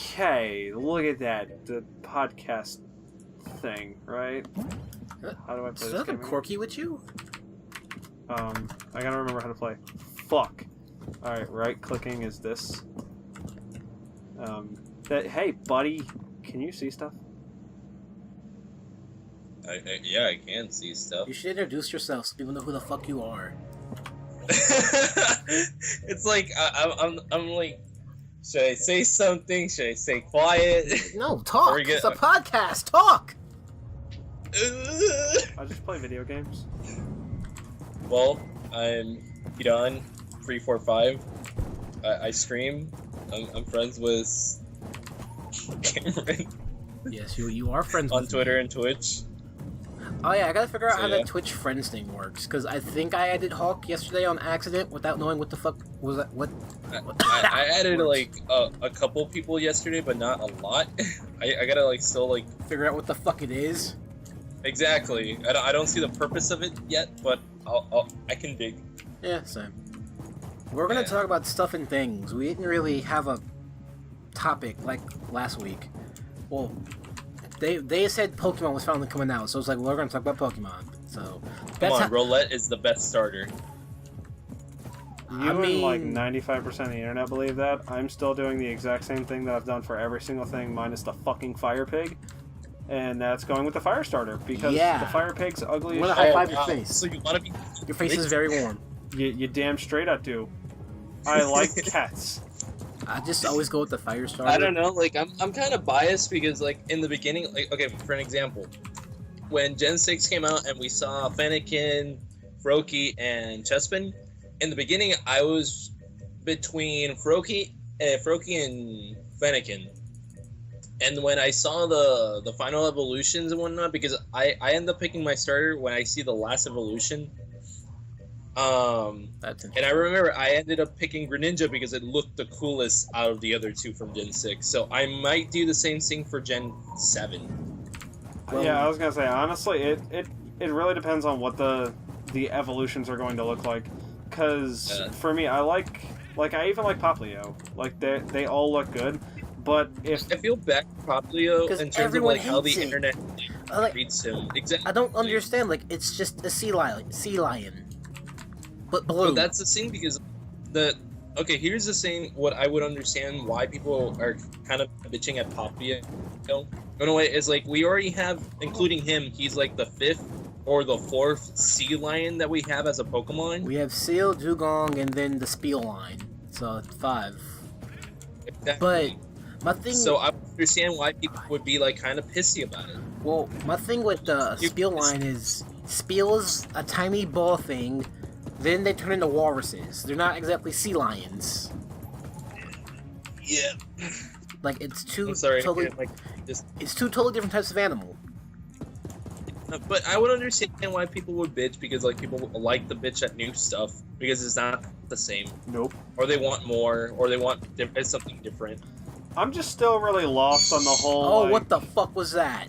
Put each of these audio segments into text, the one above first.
Okay, look at that. The podcast thing, right? How do I play this Is that game? Corky with you? I gotta remember how to play. Fuck. Alright, right clicking is this. Hey, buddy, can you see stuff? Yeah, I can see stuff. You should introduce yourself so people know who the fuck you are. It's like I'm like, should I say something? Should I stay quiet? No, talk. It's a podcast. Talk. I just play video games. Well, I'm Hidan345. I stream. I'm friends with Cameron. Yes, you are friends on with Twitter me. and Twitch. Oh yeah, I gotta figure out how that Twitch friends thing works, because I think I added Hawk yesterday on accident without knowing what the fuck was that. What I added like a couple people yesterday, but not a lot. I gotta like still like figure out what the fuck it is. Exactly. I don't see the purpose of it yet, but I can dig. Yeah, same. We're gonna talk about stuff and things. We didn't really have a topic like last week. Well, they said Pokemon was finally coming out, so it's like, well, we're gonna talk about Pokemon. So come on, Roulette is the best starter. You and like 95% of the internet believe that. I'm still doing the exact same thing that I've done for every single thing, minus the fucking Fire Pig. And that's going with the Fire Starter, because the Fire Pig's ugly as shit. High five your face. So you wanna be... Your face is very warm. You damn straight I do. I like cats. I just always go with the Fire Starter. I don't know, like, I'm kind of biased because, like, in the beginning, like, okay, for an example, when Gen 6 came out and we saw Fennekin, Froakie, and Chespin, in the beginning, I was between Froakie and Fennekin. And when I saw the final evolutions and whatnot, because I end up picking my starter when I see the last evolution. And I remember I ended up picking Greninja because it looked the coolest out of the other two from Gen 6. So I might do the same thing for Gen 7. Yeah, I was gonna say, honestly, it really depends on what the evolutions are going to look like. Because for me, I even like Poplio. Like, they all look good. But if I feel bad for Poplio in terms of like how the internet treats him. Exactly. I don't understand. Like, it's just a sea lion. But blue. No, that's the thing, because here's the thing. What I would understand why people are kind of bitching at Poplio, in a way, is like we already have, including him, he's like the 5th or the 4th sea lion that we have as a Pokemon. We have Seal, Dugong, and then the Speel line. So 5. Exactly. But my thing. So I understand why people would be like kind of pissy about it. Well, my thing with the Speel line is Speel is a tiny ball thing. Then they turn into walruses. They're not exactly sea lions. Yeah. Like, it's two it's two totally different types of animal. But I would understand why people would bitch, because like people like the bitch at new stuff because it's not the same. Nope. Or they want more, or they want something different. I'm just still really lost on the whole. Oh, what the fuck was that?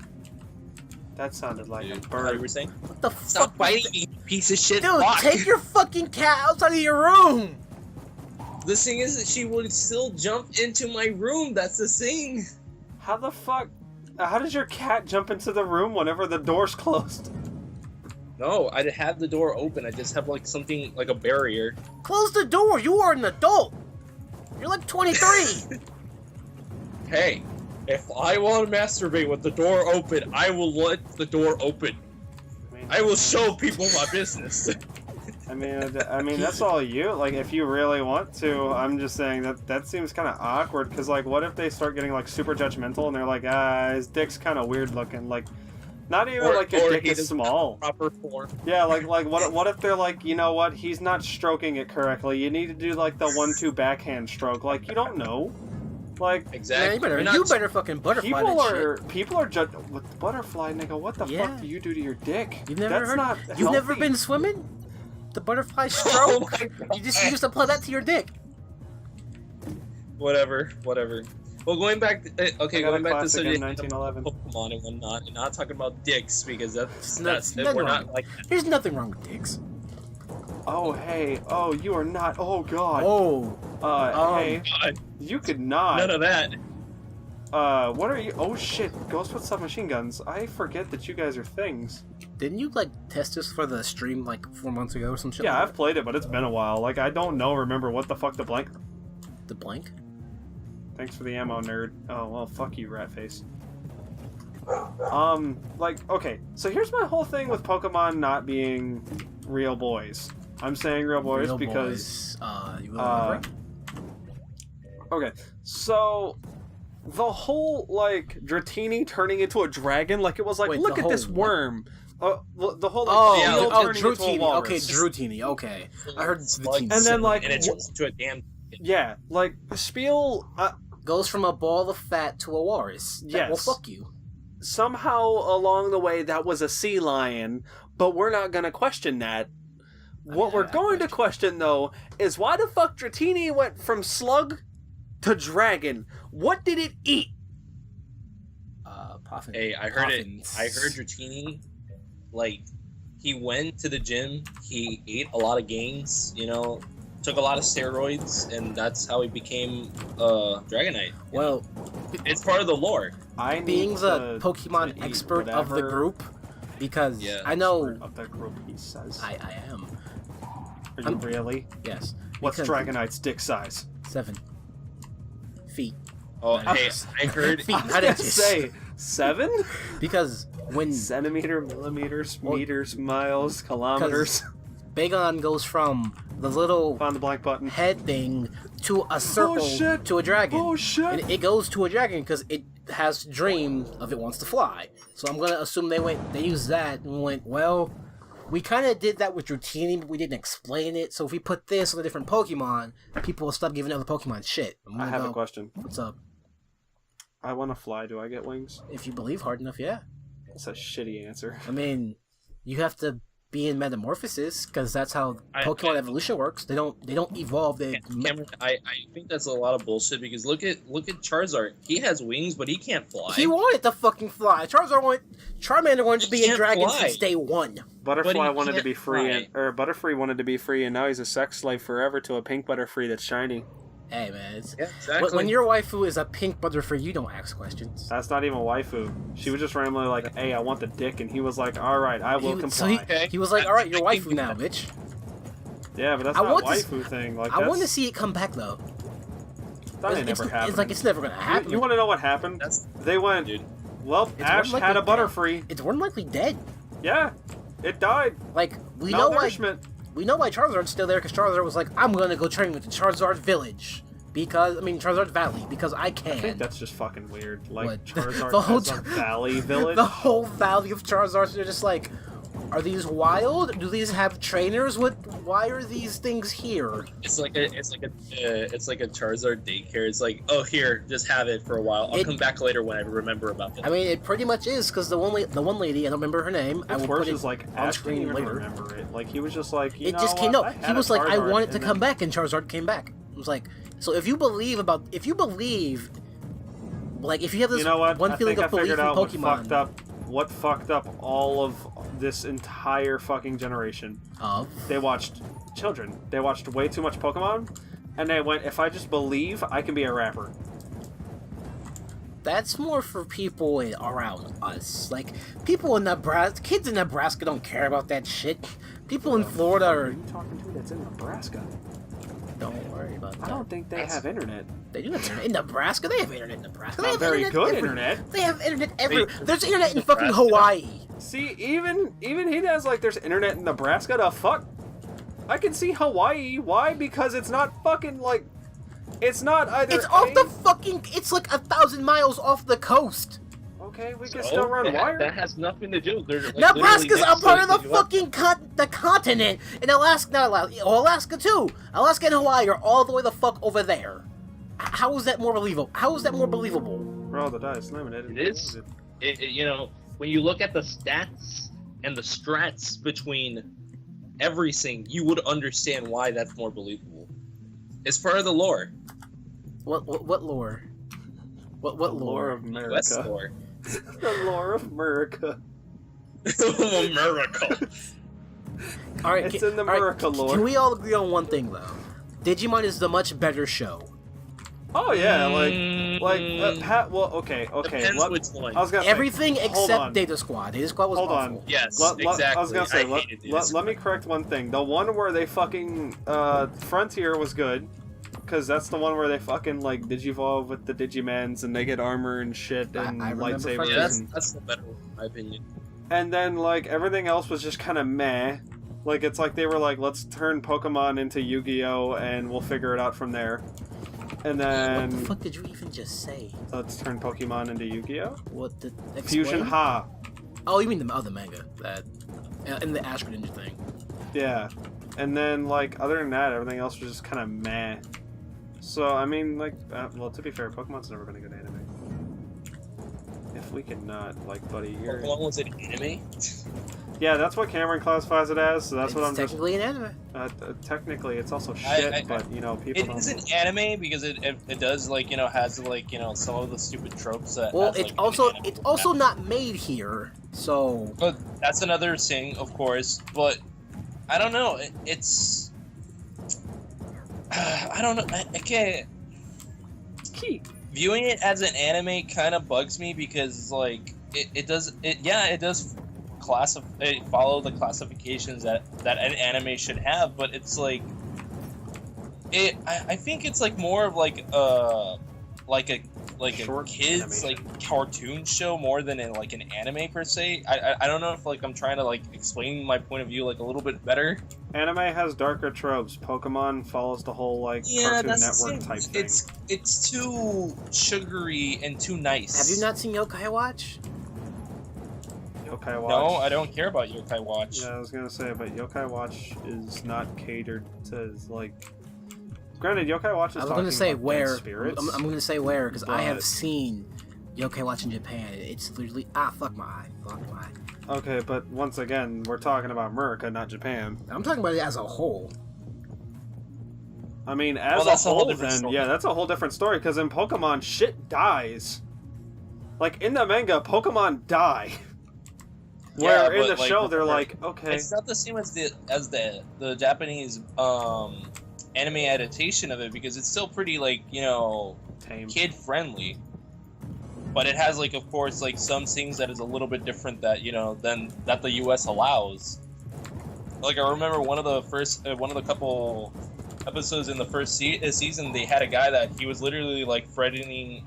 That sounded like a What bird. you were saying? What the Stop fuck? biting me, piece of shit! Dude, fuck. take your fucking cat outside of your room! The thing is that she would still jump into my room. That's the thing. How the fuck? How does your cat jump into the room whenever the door's closed? No, I have the door open. I just have like something like a barrier. Close the door. You are an adult. You're like 23. Hey. If I want to masturbate with the door open, I will let the door open. I will show people my business. I mean, that's all you. Like, if you really want to, I'm just saying that seems kind of awkward. Because, like, what if they start getting like super judgmental and they're like, his dick's kind of weird looking. Like, not even like your dick is small. Proper form. Yeah, like what if they're like, you know what? He's not stroking it correctly. You need to do like the 1-2 backhand stroke. Like, you don't know. Like, exactly. Yeah, you better fucking butterfly people are judging with the butterfly, nigga. What the fuck do you do to your dick? You've never heard? You've healthy. never been swimming? The butterfly stroke? You just apply that to your dick. Whatever. Well, going back to the subject of 1911. Pokemon and whatnot, and not talking about dicks, because we're not like. There's nothing wrong with dicks. Oh, hey. Oh, you are not. Oh, God. Oh. Hey. God. You could not. None of that. what are you? Oh shit, Ghost with submachine guns. I forget that you guys are things. Didn't you like test this for the stream like 4 months ago or some shit? Yeah, like I've played it, but it's been a while. Like, I don't remember what the fuck the blank. the blank. Thanks for the ammo, nerd. Oh well, fuck you, rat face. Like, okay, so here's my whole thing with Pokemon not being real boys. I'm saying real boys Real because boys. You remember? okay, so the whole like Dratini turning into a dragon, like it was like, Wait, look the at this whole worm. The whole like, Oh, yeah, eel turning into a Drutini. walrus. Okay, Drutini. Okay, I heard the Slugs, team. And then, like, and it turns into a damn. Yeah, like Spiel. Goes from a ball of fat to a walrus. Yes. Well, fuck you. Somehow along the way that was a sea lion, but we're not gonna question that. What we're going to question though is why the fuck Dratini went from slug to dragon. What did it eat? Puffin. Hey, I heard Puffins. it. I heard Dratini, like, he went to the gym, he ate a lot of gains, you know, took a lot of steroids, and that's how he became Dragonite. Well, It's part of the lore. I being need the to Pokemon eat expert of the whatever group, because Yeah. I know of the group he says. I am. Are you I'm- really? Yes. What's Because- Dragonite's dick size? 7 feet. Oh, Nice. hey, I heard. Feet, I was not gonna inches. say 7? Because when Centimeter, millimeters, Well, meters, miles, kilometers. Bagon goes from the little Found the blank button. head thing to a circle shit. to a dragon. Oh shit! And it goes to a dragon because it has dream of it wants to fly. So I'm gonna assume they used that and went, well, we kind of did that with Dratini, but we didn't explain it. So if we put this on a different Pokemon, people will stop giving other Pokemon shit. I have a question. What's up? I want to fly. Do I get wings? If you believe hard enough, yeah. That's a shitty answer. I mean, you have to be in metamorphosis because that's how Pokemon evolution works. They don't evolve. Cameron, I think that's a lot of bullshit because look at Charizard. He has wings, but he can't fly. He wanted to fucking fly. Charmander wanted to be a can't dragon fly. since day one. Butterfly But he wanted to can't be free, fly. Butterfree wanted to be free, and now he's a sex slave forever to a pink Butterfree that's shiny. Hey man, it's, Yeah, exactly. when your waifu is a pink Butterfree, you don't ask questions. That's not even waifu. She was just randomly like, "Hey, I want the dick," and he was like, "All right, I will So comply." he was like, "All right, you're I can waifu do now, that. bitch." Yeah, but that's I not want to waifu thing. Like, I that's, want to see it come back though. that ain't never happened. It's like it's never gonna happen. You want to know what happened? That's They went, dude. well, It's Ash more had a likely dead. Butterfree. It's more than likely dead. Yeah, it died. Like we know why Charizard's still there because Charizard was like, "I'm gonna go train with the Charizard Village." Charizard Valley, because I can. I think that's just fucking weird. Like, What? Charizard The whole has a valley village. The whole valley of Charizards are just like, are these wild? Do these have trainers? Why are these things here? It's like a Charizard daycare. It's like, oh, here, just have it for a while. I'll come back later when I remember about it. I mean, it pretty much is because the one lady, I don't remember her name. I What's will worse put it is like on Ash screen didn't even later. remember it. Like he was just like, It just came. No, he was like, I want it to come back. back, and Charizard came back. It was like, so if you believe, like if you have this You know what? one I feeling think of I belief figured in out Pokemon, what fucked up all of this entire fucking generation. They watched children. They watched way too much Pokemon, and they went, if I just believe, I can be a rapper. that's more for people around us. Like people in Nebraska, kids in Nebraska don't care about that shit. People in Florida Who are are. you talking to that's in Nebraska? Don't worry about that. I don't think they have internet. They do have internet in Nebraska. They have internet in Nebraska. They Not have very good every- internet. They have internet everywhere. Wait, There's internet in fucking Nebraska? Hawaii. See, even he has like there's internet in Nebraska. The fuck? I can see Hawaii. Why? Because it's not fucking like. It's not either. It's off the fucking. It's like 1,000 miles off the coast. Okay, we can still run that, wire. That has nothing to do. They're, like, Nebraska's literally a next part to of the each other. fucking the continent, and Alaska too. Alaska and Hawaii are all the way the fuck over there. How is that more believable? How is that more believable? Roll the dice, eliminate It is. You know, when you look at the stats and the strats between everything, you would understand why that's more believable. It's part of the lore. What lore? What The lore lore? of West America. lore. The lore of America. America. All right, It's in the all right, America lore. Can we all agree on one thing though? Digimon is the much better show. Oh yeah, well, okay. Depends which one. I was gonna say, Everything hold except on. Data Squad. Data Squad was Hold awful. on. Yes, Exactly. I was gonna say, hated this. let me correct one thing. The one where they fucking Frontier was good, because that's the one where they fucking like digivolve with the Digimans and they get armor and shit and I remember lightsabers. Frontier. Yeah, and, that's the better one, in my opinion. and then like everything else was just kind of meh. Like it's like they were like, let's turn Pokemon into Yu-Gi-Oh and we'll figure it out from there. And then What the fuck did you even just say? let's turn Pokemon into Yu-Gi-Oh. What the Fusion Ha. Oh, you mean the other manga that in the Astro Ninja thing? Yeah. And then like other than that, everything else was just kind of meh. So I mean, like, well, to be fair, Pokemon's never been a good anime. If we cannot, like, buddy, you're... Pokemon was an anime? Yeah, that's what Cameron classifies it as, so that's what I'm just... technically an anime. Technically, it's also shit, but, you know, people It don't... is an anime because it does, like, you know, has, like, you know, some of the stupid tropes that Well, has, it's like, also not made here, so But that's another thing, of course, but I don't know, it's... I don't know, I can't... Viewing it as an anime kind of bugs me because, like, it does follow the classifications that an anime should have, but it's like I think it's like more of like a Short kids animation. like cartoon show more than like an anime per se. I don't know if like I'm trying to like explain my point of view like a little bit better. Anime has darker tropes. Pokemon follows the whole, like, Cartoon Network type thing. It's too sugary and too nice. have you not seen Yokai Watch? Yokai Watch... No, I don't care about Yokai Watch. Yeah, I was gonna say, but Yokai Watch is not catered to, like... Granted, Yokai Watch is I was talking gonna say about where. dead spirits. I'm gonna say where because I have but- seen Yokai Watch in Japan. It's literally fuck my eye. Fuck my eye. Okay, but once again, we're talking about America, not Japan. I'm talking about it as a whole. I mean, as Well, that's a a whole whole, different then, story. yeah, that's a whole different story, because in Pokemon, shit dies. Like, in the manga, Pokemon die. Yeah, Where in but, the like, show, they're remember, like, okay. It's not the same as the Japanese anime adaptation of it because it's still pretty like, you know, Tame. kid friendly. But it has like, of course, like some things that is a little bit different that, you know, than that the US allows. Like I remember one of the couple episodes in the first season, they had a guy that he was literally like threatening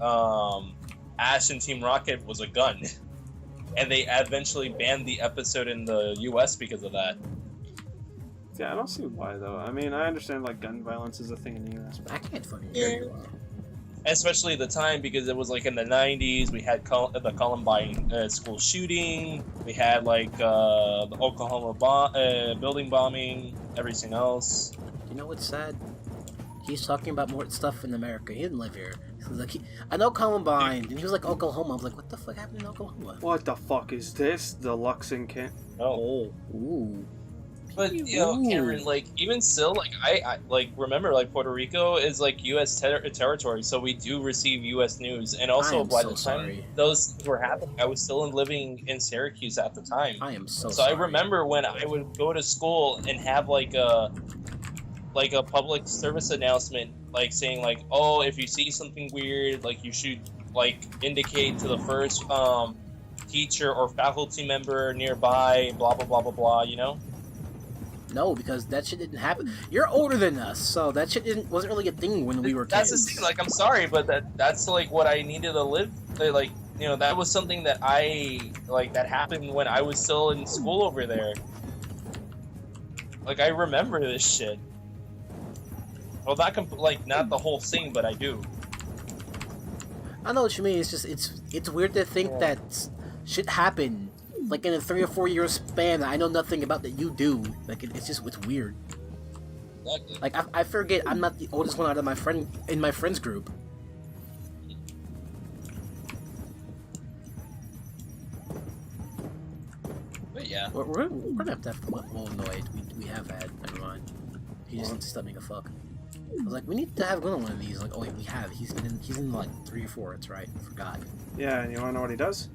Ash and Team Rocket was a gun. And they eventually banned the episode in the US because of that. Yeah, I don't see why, though. I mean, I understand, like, gun violence is a thing in the US, but... I can't fucking hear you. Especially at the time because it was like in the 90s, we had the Columbine school shooting, we had like the Oklahoma building bombing, everything else. You know what's sad? He's talking about more stuff in America. He didn't live here. He was like, I know Columbine, and he was like Oklahoma. I was like, what the fuck happened in Oklahoma? What the fuck is this? The Luxon camp? Oh. Ooh. But you know, Cameron, like even still, like I like remember like Puerto Rico is like U.S. territory, so we do receive U.S. news, and also I am by so the time sorry. those things were happening, I was still living in Syracuse at the time. I am so So sorry. I remember when I would go to school and have like a public service announcement, like saying like, oh, if you see something weird, like you should like indicate to the first teacher or faculty member nearby, blah blah blah blah blah, you know. No, because that shit didn't happen. You're older than us, so that shit wasn't really a thing when we were That's kids. the thing. Like, I'm sorry, but that's like what I needed to live. Like, you know, that was something that that happened when I was still in school over there. Like, I remember this shit. Well, not the whole thing, but I do. I know what you mean. It's just it's weird to think that shit happened like in a 3 or 4 year span that I know nothing about that you do. Like it's weird. Exactly. Like I forget I'm not the oldest one out of my friends group. But yeah. We're gonna have to well no wait, we have had. Never mind. He just needs to stop being a fuck. I was like, we need to have one of these. Like, oh wait, we have. He's in like 3 or 4. That's right. I forgot. Yeah, and you wanna know what he does?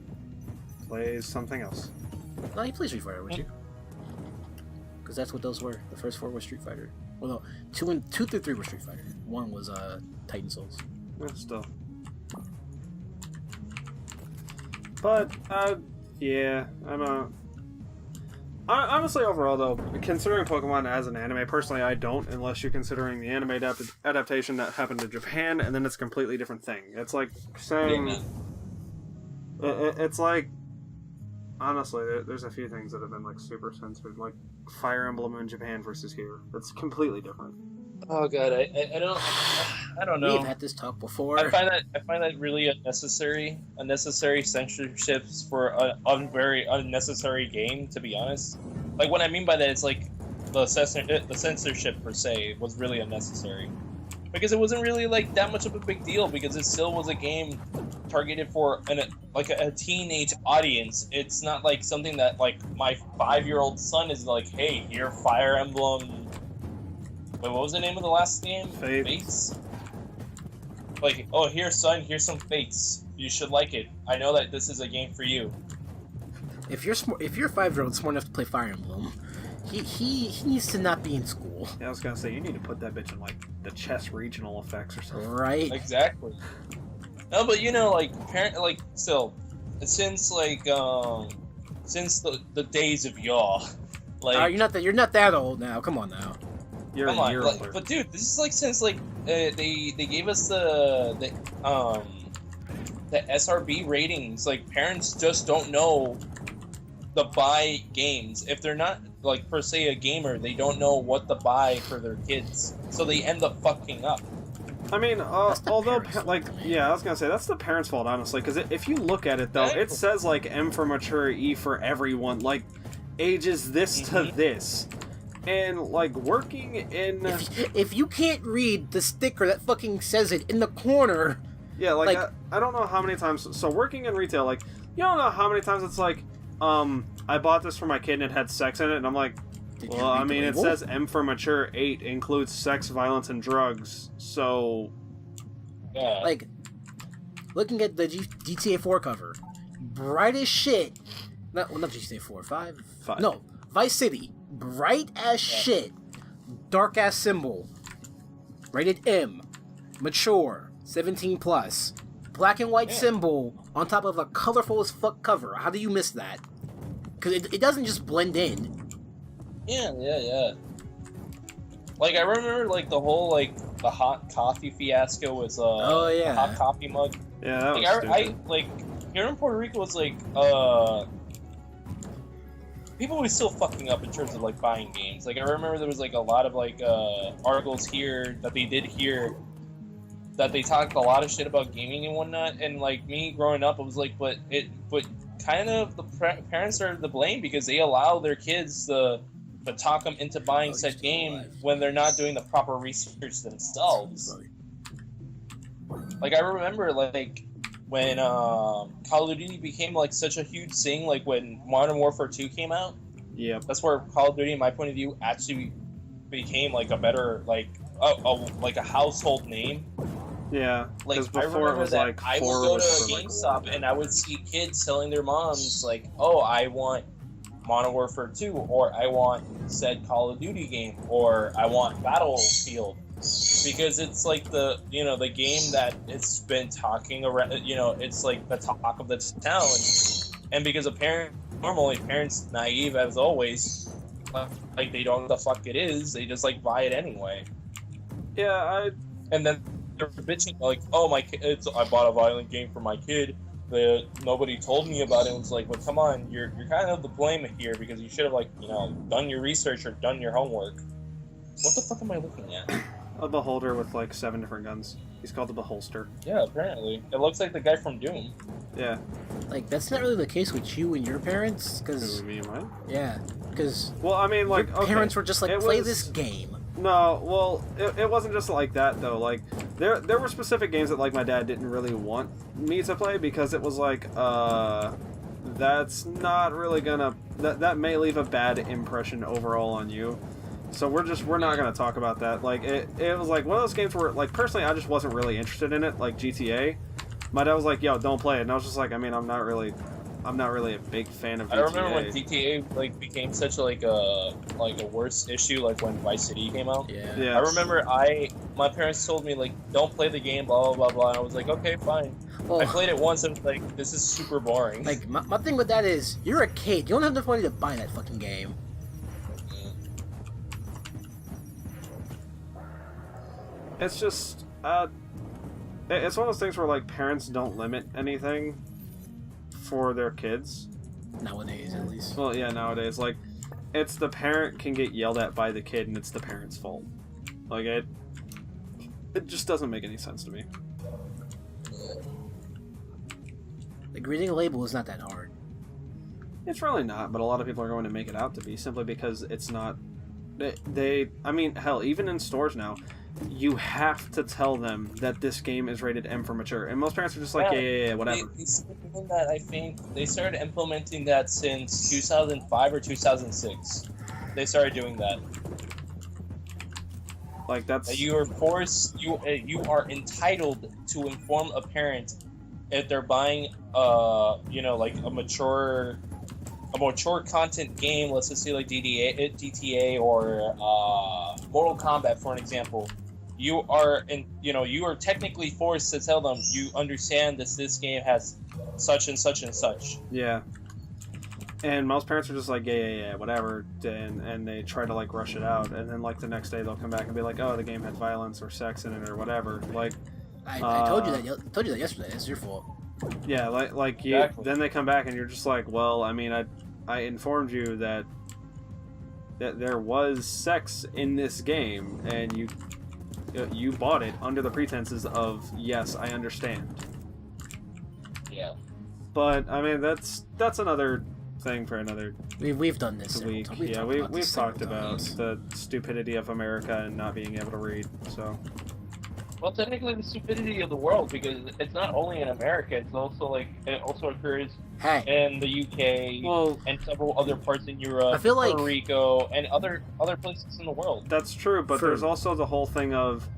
Plays something else. No, he plays Street Fighter with you. Because that's what those were. The first 4 were Street Fighter. Well, no, 2 through 3 were Street Fighter. 1 was Titan Souls. Still. But, yeah, honestly, overall, though, considering Pokemon as an anime, personally, I don't, unless you're considering the anime adaptation that happened to Japan, and then it's a completely different thing. It's like saying... It's like... Honestly, there's a few things that have been, like, super censored, like Fire Emblem in Japan versus here. It's completely different. Oh god, I don't know. We've had this talk before. I find that really unnecessary censorships for a very unnecessary game. To be honest, like what I mean by that, it's like the censorship per se was really unnecessary because it wasn't really like that much of a big deal because it still was a game targeted for a teenage audience. It's not like something that like my 5-year-old son is like, hey, here Fire Emblem. Wait, what was the name of the last game? Fates? Like, oh, here, son, here's some Fates. You should like it. I know that this is a game for you. If your 5-year-old smart enough to play Fire Emblem, he needs to not be in school. Yeah, I was gonna say, you need to put that bitch in, like, the chess regional effects or something. Right. Exactly. No, but, you know, like, still, since the days of yore, like... you're not that old now, come on now. You're a year older. But dude, this is like since like they gave us the SRB ratings. Like parents just don't know to buy games if they're not like per se a gamer. They don't know what to buy for their kids, so they end up fucking up. I mean, although like yeah, I was gonna say that's the parents' fault honestly. Because if you look at it though, it says like M for mature, E for everyone. Like ages this to this. And, like, working in... If you can't read the sticker that fucking says it in the corner... Yeah, like I don't know how many times... So, working in retail, like, you don't know how many times it's like, I bought this for my kid and it had sex in it, and I'm like, well, I mean, it says M for mature, 8 includes sex, violence, and drugs, so... Yeah. Like, looking at the GTA 4 cover, bright as shit... not GTA 4, 5? No, Vice City. Bright as shit, dark ass symbol, rated M, mature, 17 plus, black and white symbol on top of a colorful as fuck cover. How do you miss that? Because it doesn't just blend in. Yeah. Like I remember, like the whole like the hot coffee fiasco was a hot coffee mug. Yeah, that was stupid. I like here in Puerto Rico was like people were still fucking up in terms of like buying games. Like I remember there was like a lot of like articles here that they did here that they talked a lot of shit about gaming and whatnot. And like me growing up, I was like, but kind of the parents are to blame because they allow their kids to talk them into buying said game when they're not doing the proper research themselves. Like I remember like when Call of Duty became like such a huge thing, like when Modern Warfare 2 came out. Yeah, that's where Call of Duty, in my point of view, actually became like a better like a household name. Yeah, like before I remember it was that like I would go to a GameStop and I would see kids telling their moms like, "Oh, I want Modern Warfare 2," or "I want said Call of Duty game," or "I want Battlefield." Because it's like the game that it's been talking around, it's like the talk of the town, and because parents naive as always, like they don't know what the fuck it is, they just like buy it anyway. Yeah, and then they're bitching like, "Oh my kid, I bought a violent game for my kid. Nobody told me about it." It was like, well, come on, you're kind of the blame here because you should have like done your research or done your homework. What the fuck am I looking at? A beholder with like 7 different guns. He's called the Beholster. Yeah, apparently. It looks like the guy from Doom. Yeah. Like, that's not really the case with you and your parents, because... Me and mine? Yeah, because... Well, I mean, like, your parents were just like, play this game. No, well, it wasn't just like that, though. Like, there were specific games that, like, my dad didn't really want me to play, because it was like, that's not really gonna... That may leave a bad impression overall on you. So we're not gonna talk about that. Like it was like one of those games where like personally I just wasn't really interested in it. Like GTA, my dad was like, "Yo, don't play it," and I was just like, I mean, I'm not really I'm not really a big fan of GTA. I remember when GTA like became such like a worse issue, like when Vice City came out. Yeah. I remember my parents told me like, don't play the game, blah blah blah blah. And I was like, okay, fine. Well, I played it once and was like, this is super boring. like my thing with that is, you're a kid. You don't have enough money to buy that fucking game. It's just, it's one of those things where, like, parents don't limit anything for their kids. Nowadays, at least. Well, yeah, nowadays. Like, it's the parent can get yelled at by the kid, and it's the parent's fault. Like, it just doesn't make any sense to me. Like, reading a label is not that hard. It's really not, but a lot of people are going to make it out to be, simply because it's not... I mean, hell, even in stores now, you have to tell them that this game is rated M for mature, and most parents are just like, yeah, whatever. They started doing that, I think they started implementing that since 2005 or 2006. They started doing that. Like, that's... You are forced. You are entitled to inform a parent if they're buying, like a mature content game. Let's just say like GTA or Mortal Kombat, for an example. You are technically forced to tell them, you understand this game has such and such and such. Yeah. And most parents are just like, yeah, whatever, and they try to, like, rush it out, and then, like, the next day they'll come back and be like, oh, the game had violence or sex in it or whatever. Like, I told you that. Told you that yesterday. It's your fault. Yeah, like you. Exactly. Then they come back and you're just like, well, I mean, I informed you that there was sex in this game, and you bought it under the pretenses of, yes, I understand. Yeah. But I mean, that's another thing for another We've done this week. Yeah, we've talked about the stupidity of America and not being able to read. So. Well, technically, the stupidity of the world, because it's not only in America; it's also like it also occurs in the UK and several other parts in Europe, I feel like Puerto Rico, and other places in the world. That's true, but there's also the whole thing of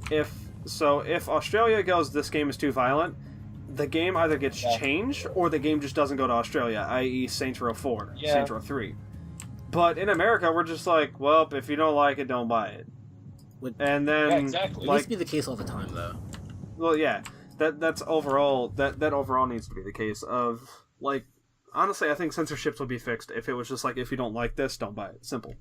if Australia goes, this game is too violent, the game either gets changed or the game just doesn't go to Australia, i.e. Saints Row 4, Saints Row 3. But in America, we're just like, well, if you don't like it, don't buy it. And then, exactly. It needs to be the case all the time, though. Well, yeah, that's overall. That overall needs to be the case. Of, like, honestly, I think censorships would be fixed if it was just like, if you don't like this, don't buy it. Simple.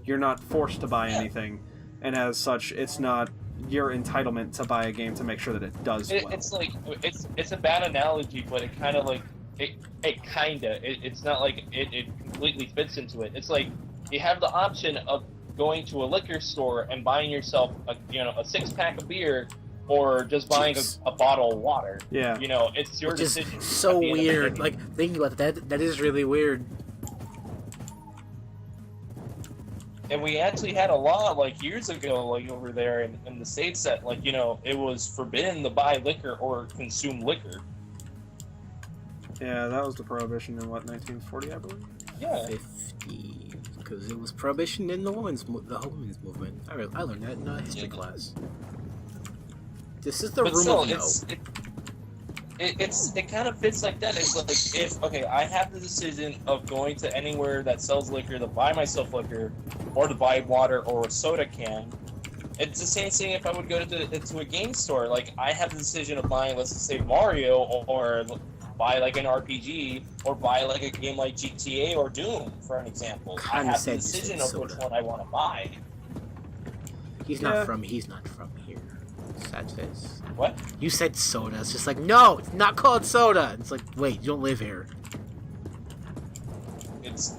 You're not forced to buy anything, and as such, it's not your entitlement to buy a game to make sure that it does well. It's like it's a bad analogy, but it kind of like it's not like it completely fits into it. It's like you have the option of going to a liquor store and buying yourself a 6-pack of beer, or just buying a bottle of water. Yeah. It's your decision. So weird. Like, thinking about that is really weird. And we actually had a law like years ago, like over there in the States, that like it was forbidden to buy liquor or consume liquor. Yeah, that was the prohibition in 1940, I believe. Yeah. 50. Because it was prohibition in the whole women's movement. I learned that in history class. This is the room of no. It kind of fits like that. It's like, if I have the decision of going to anywhere that sells liquor to buy myself liquor, or to buy water or a soda can. It's the same thing if I would go to a game store. Like, I have the decision of buying, let's just say, Mario, or buy like an RPG, or buy like a game like GTA or Doom, for an example. I have the decision of which one I want to buy. He's not from here. Sad face. What? You said soda. It's just like, no, it's not called soda. It's like, wait, you don't live here.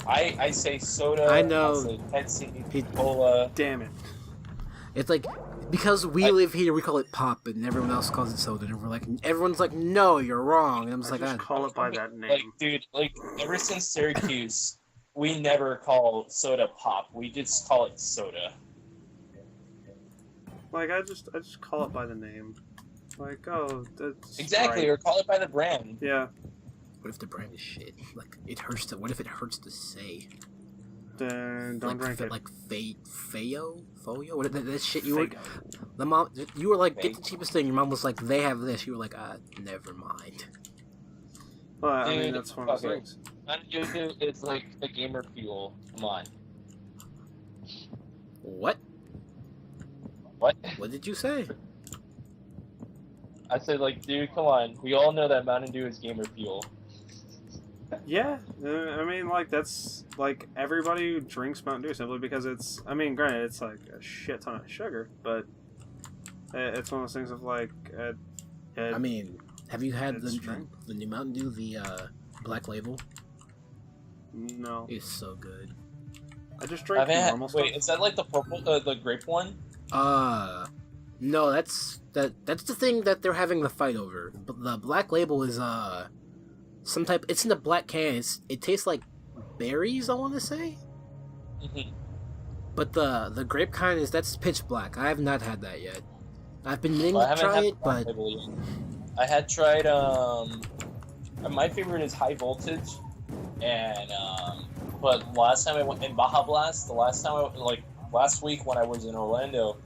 I say soda. I know. I say Pepsi, Cola. Damn it. It's like, because we live here, we call it pop, and everyone else calls it soda, and everyone's like, no, you're wrong. And I'm just like, call it by that name. Like, dude, ever since Syracuse, we never call soda pop. We just call it soda. Like, I just call it by the name. Like, oh, that's exactly, right. Or call it by the brand. Yeah. What if the brand is shit? Like, what if it hurts to say? Then don't drink it. Like Foyo? What that shit you were? The mom, you were like, get the cheapest thing. Your mom was like, they have this. You were like, never mind. Well, I mean, Dude, that's one of those okay. things. Mountain Dew is like a gamer fuel. Come on. What? What? What did you say? I said, like, dude, come on. We all know that Mountain Dew is gamer fuel. Yeah, I mean, like, that's, like, everybody drinks Mountain Dew simply because it's, I mean, granted, it's, like, a shit ton of sugar, but it's one of those things of, like, I mean, have you had it's strength. the new Mountain Dew, the Black Label? No. It's so good. I just drink normal stuff. Wait, is that like the purple, the grape one? No, that's the thing that they're having the fight over. But the Black Label is some type. It's in the black can. It tastes like berries, I want to say. Mm-hmm. But the grape kind that's pitch black. I have not had that yet. I've been meaning to try it, but I had tried. My favorite is High Voltage, and but last time I went in Baja Blast, last week when I was in Orlando,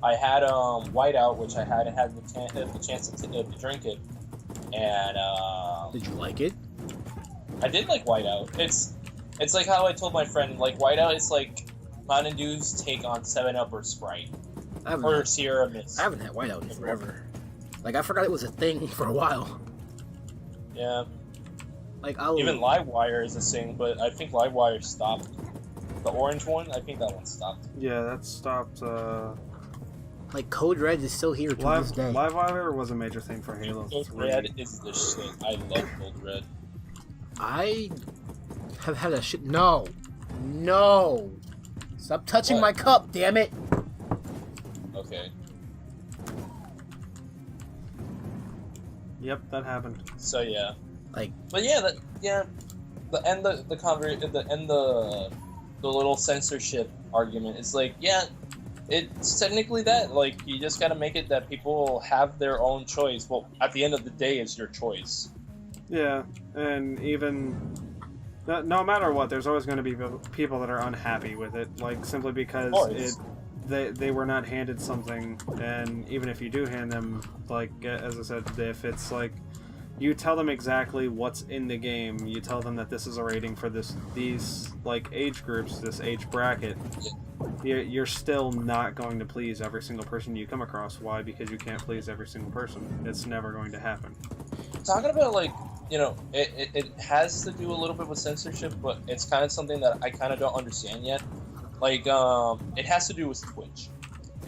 I had Whiteout, which I hadn't had the chance to drink it, and did you like it? I did like Whiteout. It's like how I told my friend, like Whiteout is like Mountain Dew's take on 7-Up or Sprite or Sierra Mist. I haven't had Whiteout in forever. Like I forgot it was a thing for a while. Yeah. Like even Livewire is a thing, but I think Livewire stopped. The orange one, I think that one stopped. Yeah, that stopped. Like Code Red is still here to this day. Livewire was a major thing for Halo 3. Code Red is the shit. I love Code Red. I have had a shit. No. Stop touching my cup, damn it. Okay. Yep, that happened. So yeah. Like. But yeah, the little censorship argument is like, yeah, it's technically that. Like, you just gotta make it that people have their own choice. Well, at the end of the day, it's your choice. Yeah, and even no matter what, there's always going to be people that are unhappy with it, like simply because they were not handed something, and even if you do hand them, like as I said, if it's like you tell them exactly what's in the game, you tell them that this is a rating for these like age groups, this age bracket. You're still not going to please every single person you come across. Why? Because you can't please every single person. It's never going to happen. Talking about, like, you know, it has to do a little bit with censorship, but it's kind of something that I kind of don't understand yet. Like, it has to do with Twitch.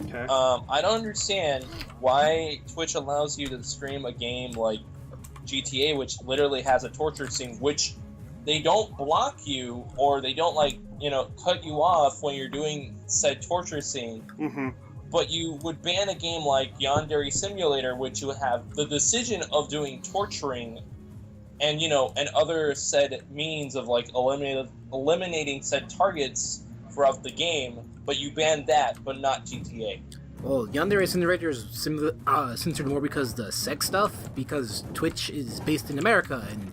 Okay. I don't understand why Twitch allows you to stream a game like GTA, which literally has a torture scene, which they don't block you or they don't, like, you know, cut you off when you're doing said torture scene. Mm-hmm. But you would ban a game like Yandere Simulator, which you have the decision of doing torturing and, you know, and other said means of, like, eliminating said targets throughout the game, but you ban that, but not GTA. Well, Yandere Simulator is censored more because the sex stuff, because Twitch is based in America, and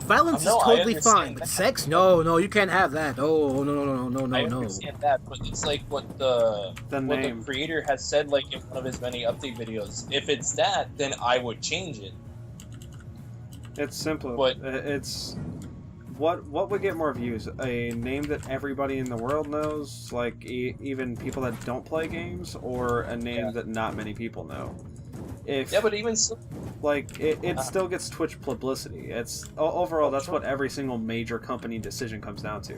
violence is totally fine, but sex? No, you can't have that. Oh, no. I understand that, but it's like what the creator has said, like, in one of his many update videos. If it's that, then I would change it. It's simple. But it's what would get more views? A name that everybody in the world knows, like even people that don't play games, or a name that not many people know? But even so, like it still gets Twitch publicity. It's overall that's what every single major company decision comes down to.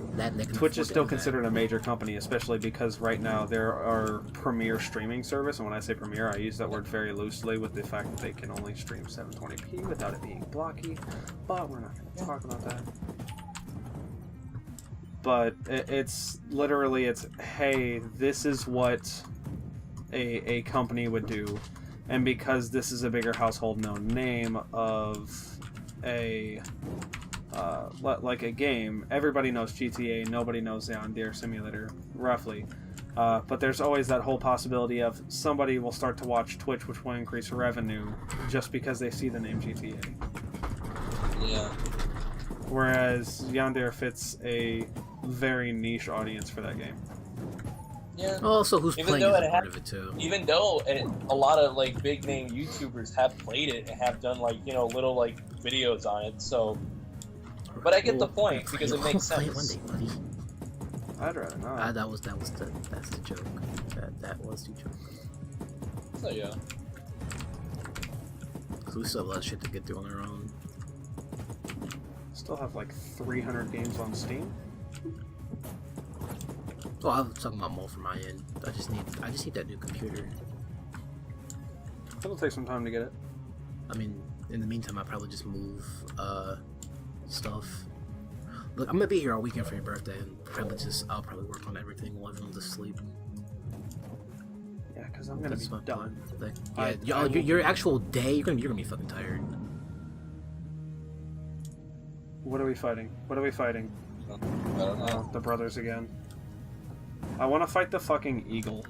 Twitch is still considered a major company, especially because right now there are premier streaming service, and when I say premier, I use that word very loosely with the fact that they can only stream 720p without it being blocky. But we're not going to talk about that. But it's literally hey, this is what a company would do. And because this is a bigger household known name of like a game, everybody knows GTA, nobody knows Yandere Simulator, roughly. But there's always that whole possibility of somebody will start to watch Twitch, which will increase revenue just because they see the name GTA. Yeah. Whereas Yandere fits a very niche audience for that game. Yeah. Also, who's Even playing though is it a part had- of it too. Even though a lot of like big name YouTubers have played it and have done like little like videos on it, so. But I get the point because it makes Play it sense. one day, buddy. I'd rather not. That's the joke. That was the joke. So yeah. Cause we still have a lot of shit to get through on our own. Still have like 300 games on Steam. Oh, I was talking about more from my end. I just need that new computer. It'll take some time to get it. I mean, in the meantime, I'll probably just move stuff. Look, I'm gonna be here all weekend for your birthday, and I'll probably work on everything while everyone's asleep. Yeah, because I'm gonna That's be my done. plan. Like, I will- your actual day, you're gonna be fucking tired. What are we fighting? What are we fighting? I don't know. The brothers again. I want to fight the fucking eagle.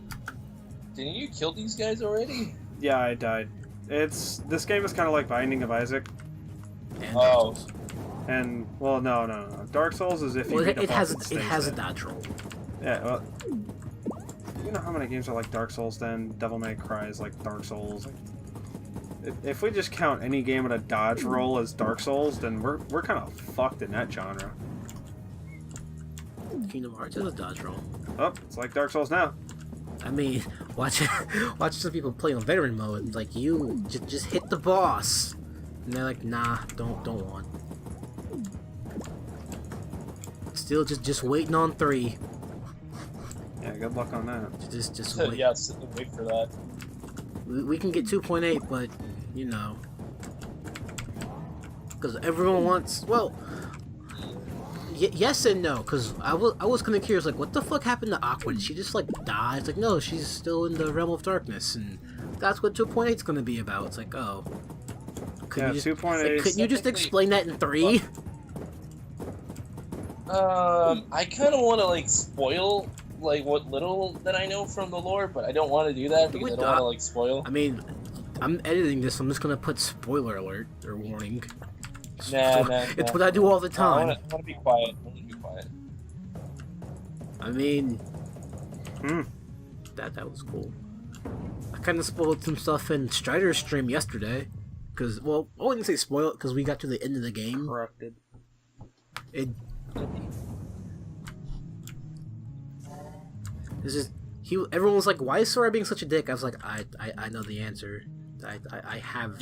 Didn't you kill these guys already? Yeah, I died. This game is kind of like Binding of Isaac, And Oh. and well, no. Dark Souls is if you Well, beat a it has boss, a stays dodge roll. there. Yeah, well, you know how many games are like Dark Souls? Then Devil May Cry is like Dark Souls. Like, if we just count any game with a dodge roll as Dark Souls, then we're kind of fucked in that genre. Kingdom Hearts is a dodge roll. Oh, it's like Dark Souls now. I mean, watch some people play on veteran mode. And like, you just hit the boss, and they're like, nah, don't want. Still just waiting on 3. Yeah, good luck on that. Just So, wait. yeah, sit and wait for that. We can get 2.8, but you know, because everyone wants. Well, yes and no. Because I was kind of curious, like, what the fuck happened to Aqua? Did she just like die? It's like, no, she's still in the realm of darkness, and that's what 2.8 is gonna be about. It's like, oh, Yeah, 2.8. couldn't you just explain that in 3? I kind of want to like spoil like what little that I know from the lore, but I don't want to do that because I don't want to like spoil. I mean, I'm editing this. I'm just gonna put spoiler alert or warning. Nah. It's what I do all the I time. want to be quiet. I want to be quiet. I mean, that was cool. I kind of spoiled some stuff in Strider's stream yesterday, because, well, I wouldn't say spoil it because we got to the end of the game. Corrupted. It. This is everyone was like, "Why is Sora being such a dick?" I was like, "I know the answer. I have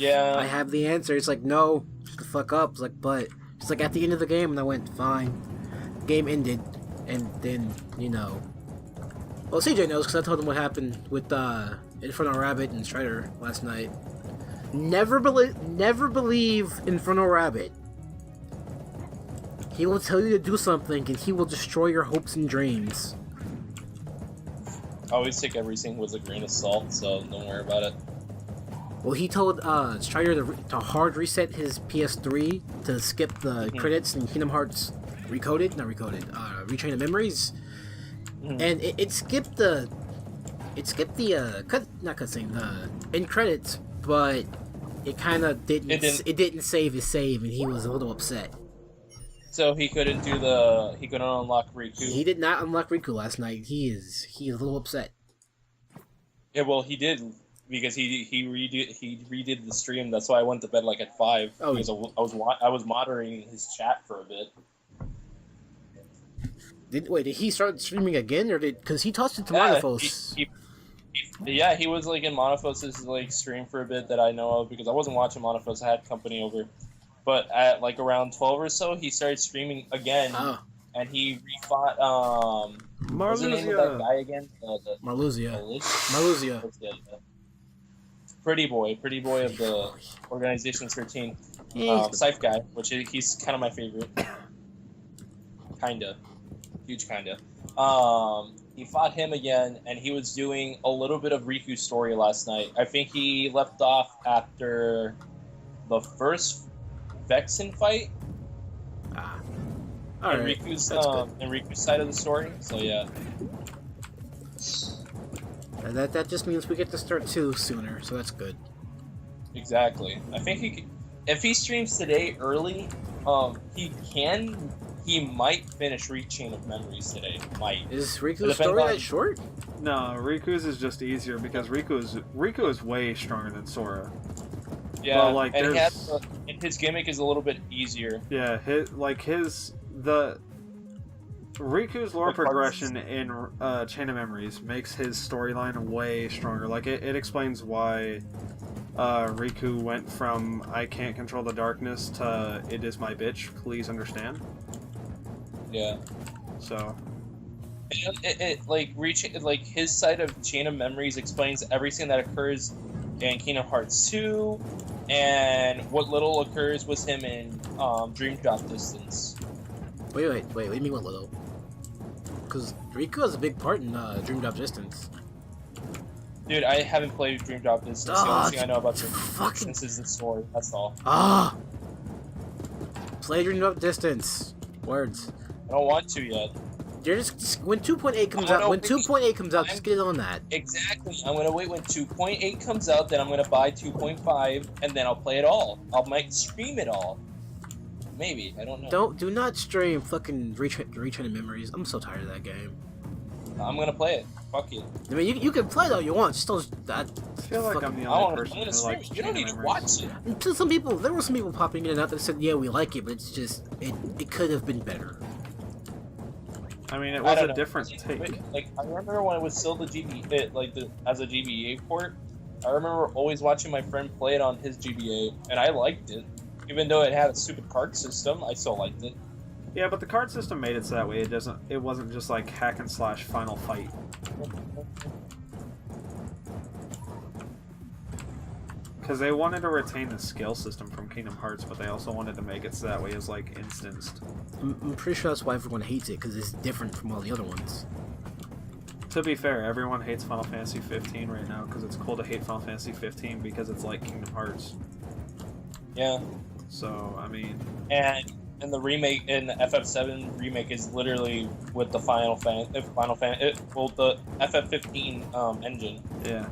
the answer." It's like, no, shut the fuck up. It's like, but it's like at the end of the game, and I went, fine. Game ended, and then well, CJ knows because I told him what happened with Inferno Rabbit and Strider last night. Never believe Inferno Rabbit. He will tell you to do something, and he will destroy your hopes and dreams. I always take everything with a grain of salt, so don't worry about it. Well, he told Strider to hard reset his PS3 to skip the credits in Kingdom Hearts Retrain the Memories, and it skipped the end credits, but it kind of didn't save his save, and he was a little upset. So he couldn't unlock Riku. He did not unlock Riku last night. He is a little upset. Yeah, well, he did because he redid the stream. That's why I went to bed like at 5. Oh, because I was moderating his chat for a bit. Did he start streaming again, or because he tossed it to Monophos? He was like in Monophos' like stream for a bit that I know of because I wasn't watching Monophos. I had company over. But at like around 12 or so, he started streaming again, and he refought. What's the name of that guy again? Marluzia. Pretty boy of the Organization 13. Scythe guy, which he's kind of my favorite. Huge kinda. He fought him again, and he was doing a little bit of Riku's story last night. I think he left off after the first Vexen fight. Alright. Riku's side of the story. So yeah. That just means we get to start 2 sooner, so that's good. Exactly. I think if he streams today early, he he might finish Chain of Memories today. Might. Is Riku's story that short? No, Riku's is just easier because Riku is way stronger than Sora. Yeah, but, like, and his gimmick is a little bit easier. Yeah, Riku's lore progression in Chain of Memories makes his storyline way stronger. Like, it explains why Riku went from I can't control the darkness to it is my bitch, please understand. Yeah. So. Like his side of Chain of Memories explains everything that occurs in Kingdom Hearts 2, and what little occurs with him in Dream Drop Distance. Wait, what do you mean what little? Because Riku has a big part in Dream Drop Distance. Dude, I haven't played Dream Drop Distance. The only thing I know about Dream Drop Distance is the story. That's all. Play Dream Drop Distance. Words. I don't want to yet. You're just when 2.8 comes out. When 2.8 comes out, just get it on that. Exactly. I'm gonna wait when 2.8 comes out. Then I'm gonna buy 2.5, and then I'll play it all. I might stream it all. Maybe, I don't know. Do not stream fucking Retraining Memories. I'm so tired of that game. I'm gonna play it. Fuck it. I mean, you can play it all you want. Just don't. I feel like I'm the only person who likes You don't need to watch it. And to some people, there were some people popping in and out that said, "Yeah, we like it, but it's just it could have been better." I mean, it was a different take. Like, I remember when it was still the GBA, as a GBA port. I remember always watching my friend play it on his GBA, and I liked it. Even though it had a stupid card system, I still liked it. Yeah, but the card system made it so that way it wasn't just like hack and slash final fight. Because they wanted to retain the skill system from Kingdom Hearts, but they also wanted to make it so that way it was like instanced. I'm pretty sure that's why everyone hates it, because it's different from all the other ones. To be fair, everyone hates Final Fantasy 15 right now because it's cool to hate Final Fantasy 15 because it's like Kingdom Hearts. Yeah. So, I mean... And the remake, in the FF7 remake is literally with the the FF15 engine. Yeah.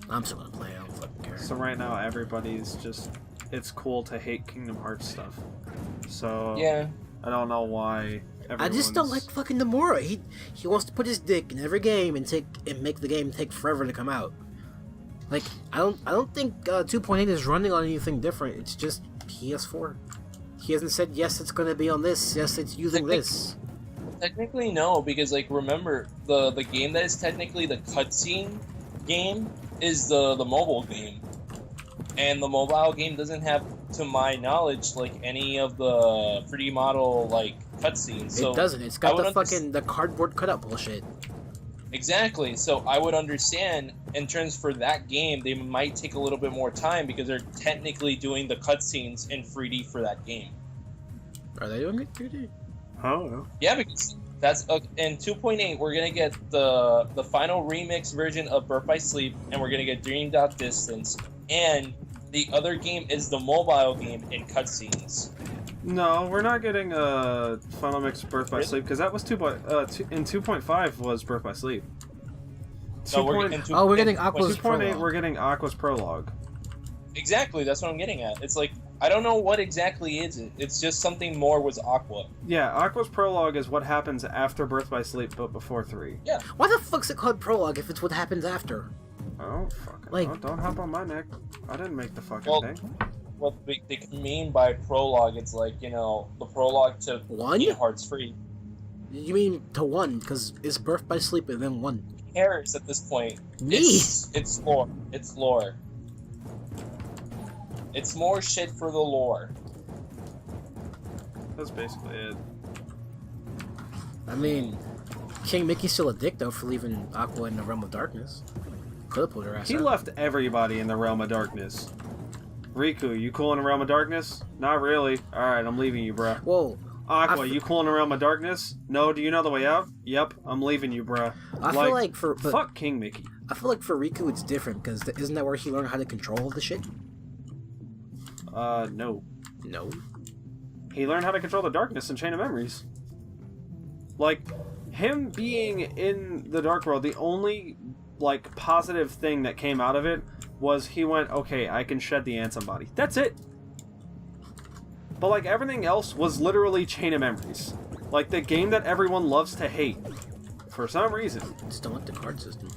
I'm still gonna play it, I don't fucking care. So right now, everybody's just... It's cool to hate Kingdom Hearts stuff. So... Yeah. I don't know why I just don't like fucking Nomura. He wants to put his dick in every game and make the game take forever to come out. Like, I don't think 2.8 is running on anything different. It's just PS4. He hasn't said, yes, it's going to be on this. Yes, it's using this. Technically, no, because, like, remember, the game that is technically the cutscene game is the mobile game. And the mobile game doesn't have, to my knowledge, like, any of the 3D model, like, cutscenes. So it doesn't. It's got the cardboard cutout bullshit. Exactly, so I would understand, in terms for that game, they might take a little bit more time because they're technically doing the cutscenes in 3D for that game. Are they doing it 3D? Oh. Yeah, because that's in 2.8, we're gonna get the final remix version of Birth by Sleep, and we're gonna get Dream Drop Distance, and the other game is the mobile game in cutscenes. No, we're not getting Final Mix Birth by Sleep because that was in 2.5 was Birth by Sleep. No, we're getting Aqua's 2.8. We're getting Aqua's prologue. Exactly, that's what I'm getting at. It's like I don't know what exactly is it. It's just something more was Aqua. Yeah, Aqua's prologue is what happens after Birth by Sleep, but before 3. Yeah. Why the fuck's it called prologue if it's what happens after? Oh fuck! Like, don't hop on my neck. I didn't make the fucking thing. What they mean by prologue, it's like, you know, the prologue to Kingdom Hearts 3. You mean to 1, because it's Birth by Sleep and then 1. Who cares at this point? Me? It's lore. It's lore. It's more shit for the lore. That's basically it. I mean, King Mickey's still a dick, though, for leaving Aqua in the Realm of Darkness. Could've put her ass He out. left everybody in the Realm of Darkness. Riku, you cool in the Realm of Darkness? Not really. Alright, I'm leaving you, bruh. Whoa. Aqua, you cool in the Realm of Darkness? No, do you know the way out? Yep, I'm leaving you, bruh. I feel like fuck King Mickey. I feel like for Riku it's different, because isn't that where he learned how to control the shit? No. No. He learned how to control the darkness in Chain of Memories. Like, him being in the Dark World, the only, like, positive thing that came out of it was he went, okay, I can shed the Ansem body. That's it! But like everything else was literally Chain of Memories. Like the game that everyone loves to hate. For some reason. Just don't like the card system.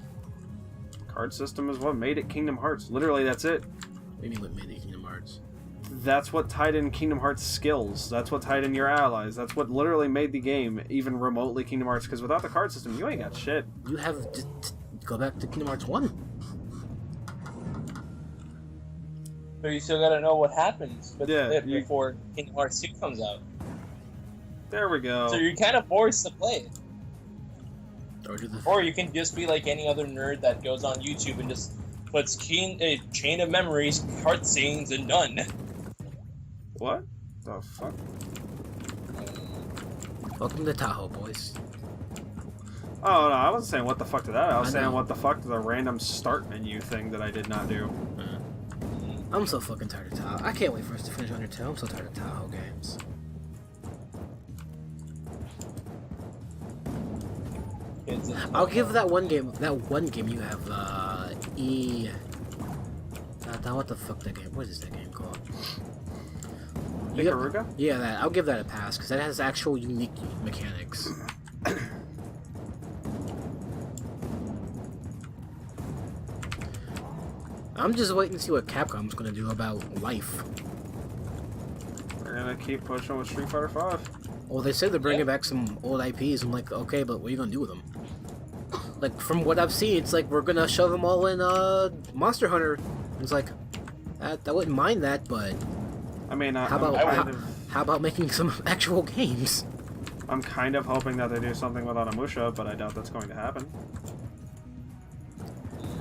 Card system is what made it Kingdom Hearts. Literally, that's it. What do you mean what made it Kingdom Hearts? That's what tied in Kingdom Hearts skills. That's what tied in your allies. That's what literally made the game even remotely Kingdom Hearts. Because without the card system, you ain't got shit. You have to go back to Kingdom Hearts 1. But you still gotta know what happens with Yeah, it before Kingdom Hearts 2 comes out. There we go. So you're kind of forced to play it. Or, Or you can just be like any other nerd that goes on YouTube and just puts Chain of Memories, cutscenes, and done. What the fuck? Welcome to Tahoe, boys. Oh, no, I wasn't saying what the fuck to that. I was I saying know. what the fuck to the random start menu thing that I did not do. I'm so fucking tired of Tahoe. I can't wait for us to finish Undertale. I'm so tired of Tahoe games. I'll give that one game you have, what the fuck that game? What is that game called? Ikaruga? Yeah, that. I'll give that a pass because that has actual unique mechanics. I'm just waiting to see what Capcom's gonna do about life. We're gonna keep pushing with Street Fighter 5. Well, they said they're bringing back some old IPs. I'm like, okay, but what are you gonna do with them? Like, from what I've seen, it's like we're gonna shove them all in Monster Hunter. It's like, I wouldn't mind that, but I mean, how about making some actual games? I'm kind of hoping that they do something with Onimusha, but I doubt that's going to happen.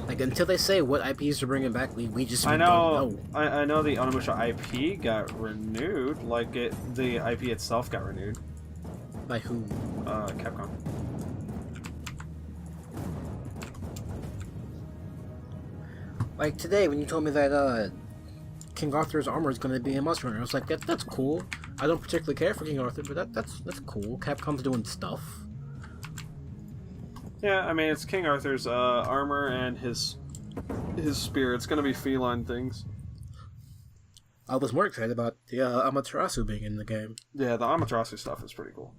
Like, until they say what IPs are bringing back, we just I don't know. know. I know the Onimusha IP got renewed. Like the IP itself got renewed. By who? Capcom. Like today, when you told me that King Arthur's armor is going to be in Monster Hunter, I was like, that's cool. I don't particularly care for King Arthur, but that's cool. Capcom's doing stuff. Yeah, I mean it's King Arthur's armor and his spear. It's gonna be feline things. I was more excited about the Amaterasu being in the game. Yeah, the Amaterasu stuff is pretty cool.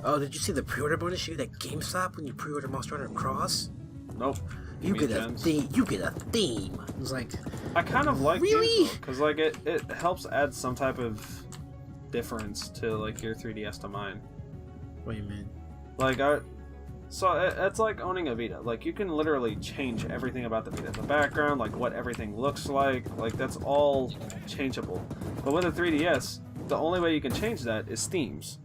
Oh, did you see the pre-order bonus you get at GameStop when you pre-order Monster Hunter Cross? Nope. You get a theme. You get a theme. It's like, I kind of like really, because like it helps add some type of difference to like your 3DS to mine. what do you mean? Like it's like owning a Vita. Like you can literally change everything about the Vita, the background, like what everything looks like that's all changeable. But with a 3DS, the only way you can change that is themes.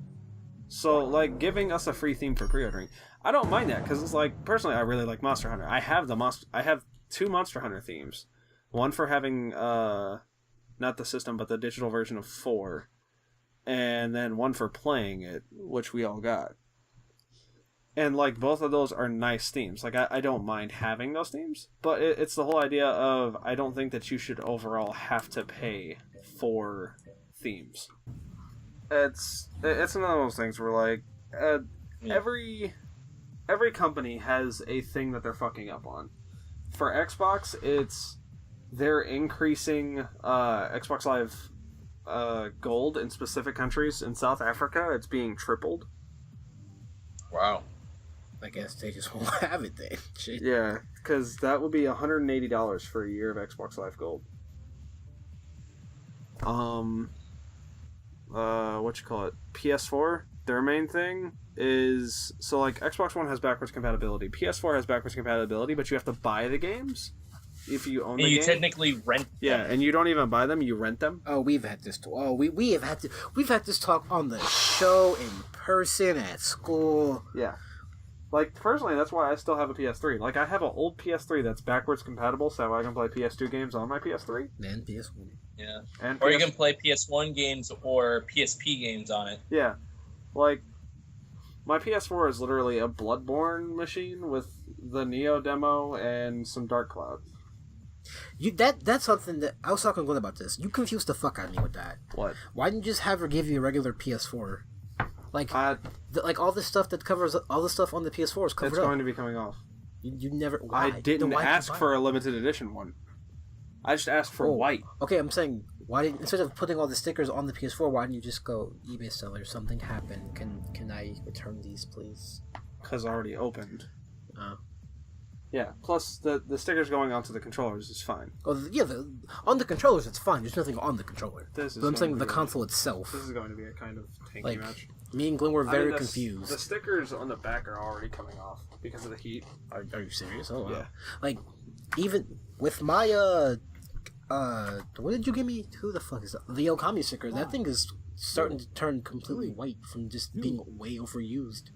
So like giving us a free theme for pre-ordering, I don't mind that because it's like personally I really like Monster Hunter. I have 2 Monster Hunter themes, one for having not the system but the digital version of 4, and then one for playing it, which we all got. And like both of those are nice themes. Like I don't mind having those themes, but it's the whole idea of I don't think that you should overall have to pay for themes. It's one of those things where like every company has a thing that they're fucking up on. For Xbox, they're increasing Xbox Live Gold in specific countries. In South Africa, it's being tripled. Wow. I guess they just won't have it then. Shit. Yeah, because that would be $180 for a year of Xbox Live Gold. What you call it? PS4, their main thing is so like Xbox One has backwards compatibility. PS4 has backwards compatibility, but you have to buy the games if you own the game. You technically rent them. Yeah, and you don't even buy them; you rent them. Oh, we've had this. We've had this talk on the show, in person, at school. Yeah. Like, personally, that's why I still have a PS3. Like, I have an old PS3 that's backwards compatible, so I can play PS2 games on my PS3. And PS1. Yeah. And Or you can play PS1 games or PSP games on it. Yeah. Like, my PS4 is literally a Bloodborne machine with the Neo demo and some Dark Cloud. That's something that... I was talking to Glenn about this. You confused the fuck out of me with that. What? Why didn't you just have her give you a regular PS4? Like, like all the stuff that covers... All the stuff on the PS4 is covered it's up. going to be coming off. You never... Why? I didn't Then why'd you ask buy for it? a limited edition one. I just asked for Oh. white. Okay, I'm saying, why didn't, instead of putting all the stickers on the PS4, why didn't you just go, eBay seller, something happened, can I return these, please? Because already opened. Oh. Yeah, plus the stickers going onto the controllers is fine. Oh, yeah, on the controllers it's fine, there's nothing on the controller. This is But I'm going saying to the be console itself. This is going to be a kind of tanky Like, match. me and Glenn were very the confused. stickers on the back are already coming off because of the heat. Are you serious? Oh, wow. Yeah. Like, even with my, what did you give me? Who the fuck is that? The Okami sticker. That thing is starting to turn completely white from just being way overused.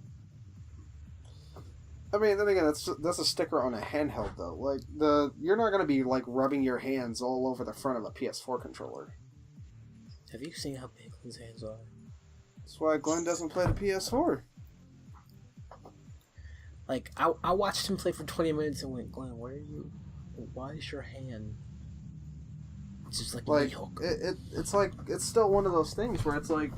I mean, then again, that's a sticker on a handheld though. Like you're not gonna be like rubbing your hands all over the front of a PS4 controller. Have you seen how big his hands are? That's why Glenn doesn't play the PS4. Like, I watched him play for 20 minutes and went, Glenn, why is your hand just like Like Mihawk? it's like it's still one of those things where it's like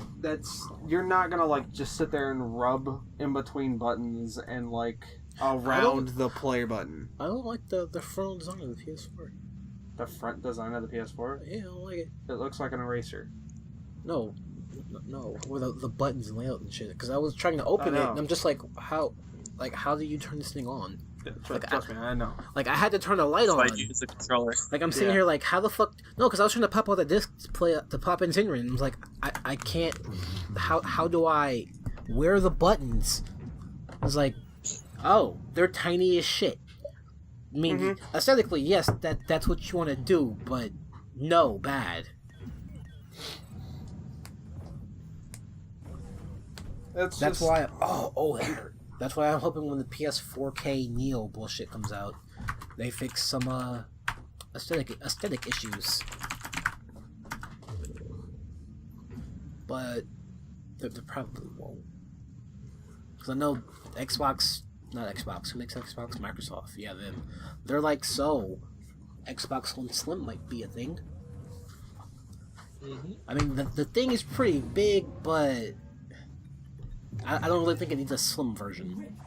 you're not gonna like just sit there and rub in between buttons and like around the play button. I don't like the front design of the PS4. The front design of the PS4. Yeah, I don't like it. It looks like an eraser. No, where the buttons and layout and shit. Because I was trying to open it and I'm just like, how do you turn this thing on? Yeah, Like, trust me, I know. Like, I had to turn a light on. I use the controller. Like, I'm sitting here like, how the fuck? No, because I was trying to pop out the disc to pop in Tinrin, and I was like, I can't. How do I? Where are the buttons? I was like, oh, they're tiny as shit. I mean, aesthetically, yes, that's what you want to do, but no, bad. That's why. Oh, that hurt. That's why I'm hoping when the PS4K Neo bullshit comes out, they fix some aesthetic issues. But they probably won't. Because I know not Xbox, who makes Xbox? Microsoft, yeah, them. They're like, so, Xbox One Slim might be a thing. I mean, the thing is pretty big, but I don't really think it needs a slim version.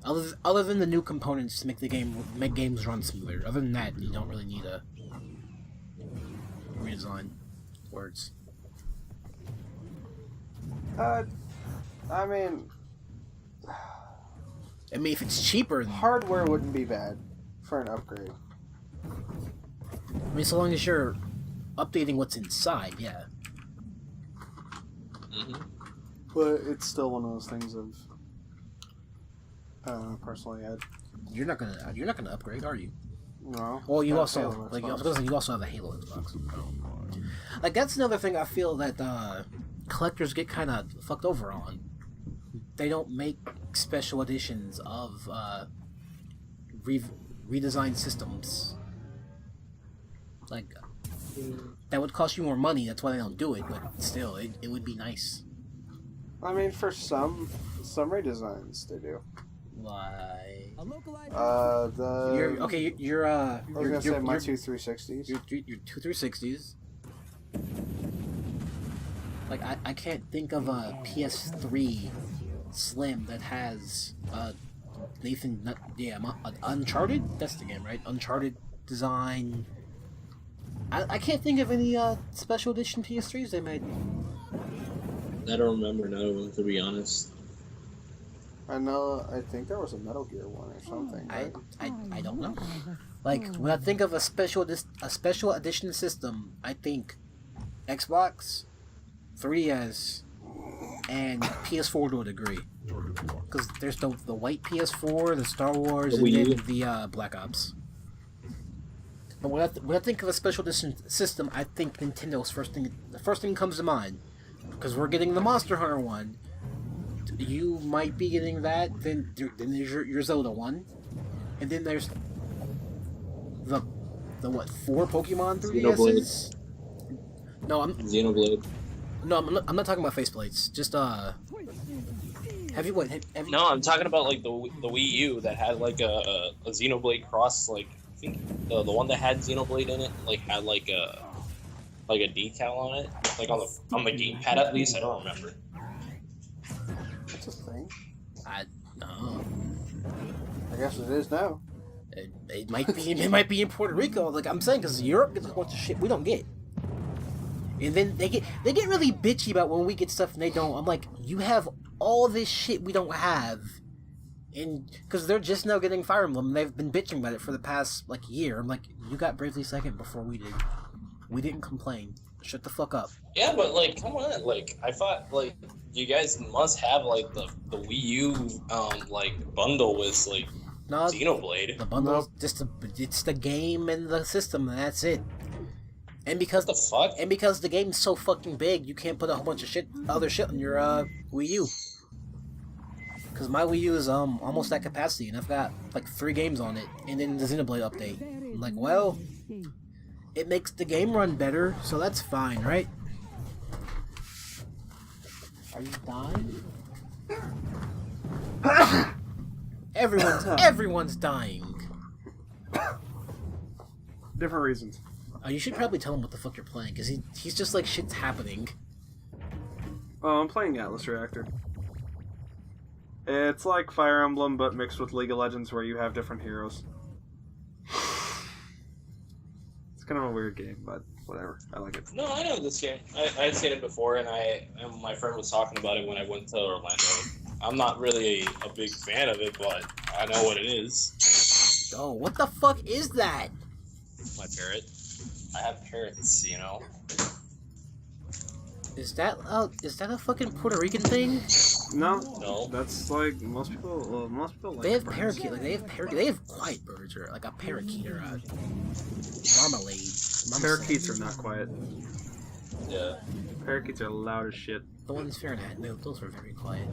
Other than the new components to make games run smoother. Other than that, you don't really need a redesign. Words. I mean, if it's cheaper, hardware wouldn't be bad for an upgrade. I mean, so long as you're updating what's inside, yeah. But it's still one of those things of, personally, You're not gonna upgrade, are you? no. Well, you Not also Halo like Xbox. you also have a Halo Xbox. Like, that's another thing I feel that collectors get kind of fucked over on. They don't make special editions of redesigned systems. Like, that would cost you more money. That's why they don't do it. But still, it would be nice. I mean, for some redesigns they do. Why? You're I was gonna say my two 360s. Your two 360s. Like, I can't think of a PS3 Slim that has Uncharted? That's the game, right? Uncharted design. I can't think of any special edition PS3s they made. I don't remember none of them, to be honest. I think there was a Metal Gear one or something. Right? I don't know. Like, when I think of a special edition system, I think Xbox, 3DS, and PS4 to a degree. Because there's the white PS4, the Star Wars, and then the Black Ops. But when I think of a special edition system, I think Nintendo's the first thing that comes to mind. Because we're getting the Monster Hunter one. You might be getting that. Then there's your Zelda one. And then there's the 4 Pokemon 3DSs? No, Xenoblade. No, I'm not talking about faceplates. Just have you what? No, I'm talking about like the Wii U that had like a Xenoblade Cross. Like, I think the one that had Xenoblade in it like had like a decal on it, like on the gamepad at least. I don't remember. That's a thing. No. I guess it is now. It might be. It might be in Puerto Rico. Like I'm saying, because Europe gets a bunch of shit we don't get. And then they get really bitchy about when we get stuff and they don't. I'm like, you have all this shit we don't have, and because they're just now getting Fire Emblem, and they've been bitching about it for the past like year. I'm like, you got Bravely Second before we did. We didn't complain. Shut the fuck up. Yeah, but like, come on, like I thought, like you guys must have like the Wii U like bundle with like No, Xenoblade. the bundle it's the game and the system, and that's it. And because What the fuck? And because the game's so fucking big, you can't put a whole bunch of other shit on your Wii U. Because my Wii U is almost at capacity, and I've got like 3 games on it, and then the Xenoblade update. I'm like, well, it makes the game run better, so that's fine, right? Are you dying? Everyone's dying. Different reasons. You should probably tell him what the fuck you're playing, because he's just like, shit's happening. Oh, I'm playing Atlas Reactor. It's like Fire Emblem, but mixed with League of Legends, where you have different heroes. It's kind of a weird game, but whatever. I like it. No, I know this game. I'd seen it before, and my friend was talking about it when I went to Orlando. I'm not really a big fan of it, but I know what it is. Oh, what the fuck is that? My parrot. I have parrots, you know. Is that a fucking Puerto Rican thing? No. That's like most people. Well, most people like. They have birds. parakeet. Like they have quiet birds, or like a parakeet or a marmalade. Parakeets are not quiet. Yeah. Parakeets are loud as shit. The ones Fahrenheit. Those are very quiet.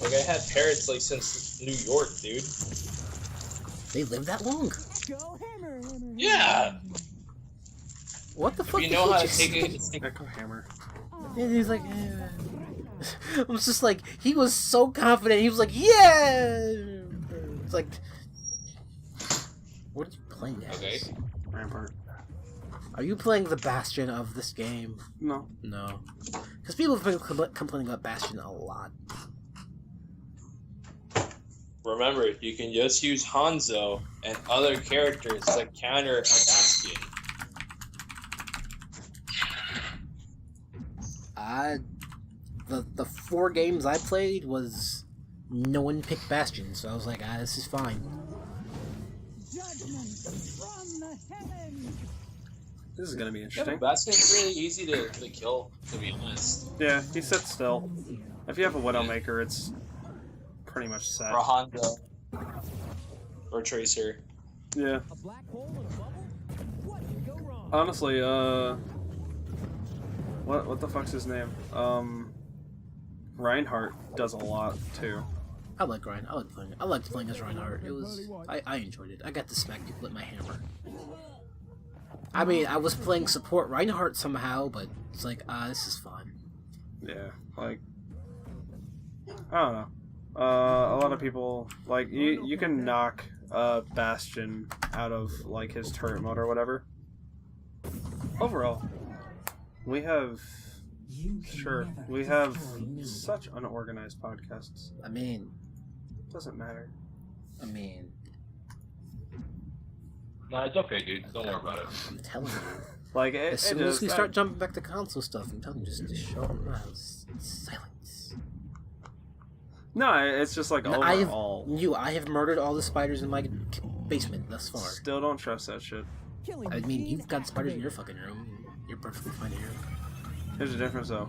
Like, I had parrots, like, since New York, dude. They live that long? Yeah! What the fuck? You know how to take it. Echo Hammer. And he's like, I was just like, he was so confident. He was like, yeah! It's like, what are you playing as? Okay. Rampart. Are you playing the Bastion of this game? No. No. Because people have been complaining about Bastion a lot. Remember, you can just use Hanzo and other characters to counter a Bastion. The 4 games I played was no one picked Bastion, so I was like, this is fine. This is gonna be Yeah, interesting. but Bastion's really easy to kill, to be honest. Yeah, he sits still. If you have a Widowmaker, it's pretty much set. Or a Hanzo. Or Tracer. Yeah. Honestly, what the fuck's his name? Reinhardt does a lot too. I like Reinhardt. I liked playing as Reinhardt. It was I enjoyed it. I got to smack people with my hammer. I mean, I was playing support Reinhardt somehow, but it's like, this is fun. Yeah, like I don't know. A lot of people like you can knock Bastion out of like his turret mode or whatever. Overall, we have such unorganized podcasts. I mean, Doesn't matter. No, it's okay, dude. Don't worry about it. I'm telling you. Like As soon as we start jumping back to console stuff, I'm telling you, just show them silence. No, it's just like overall. I have murdered all the spiders in my basement thus far. Still don't trust that shit. I mean, you've got spiders in your fucking room. You're perfectly fine here. Here's the difference though.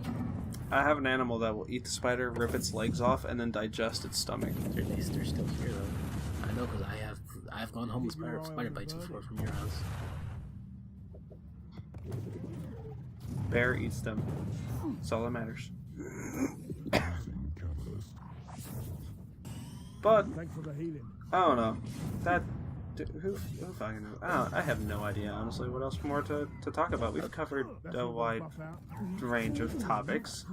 I have an animal that will eat the spider, rip its legs off, and then digest its stomach. They're still here though. I know because I've gone home with spider bites before from your house. Bear eats them. That's all that matters. But I don't know. Who fucking knows? I have no idea, honestly. What else more to talk about? We've covered a wide range of topics.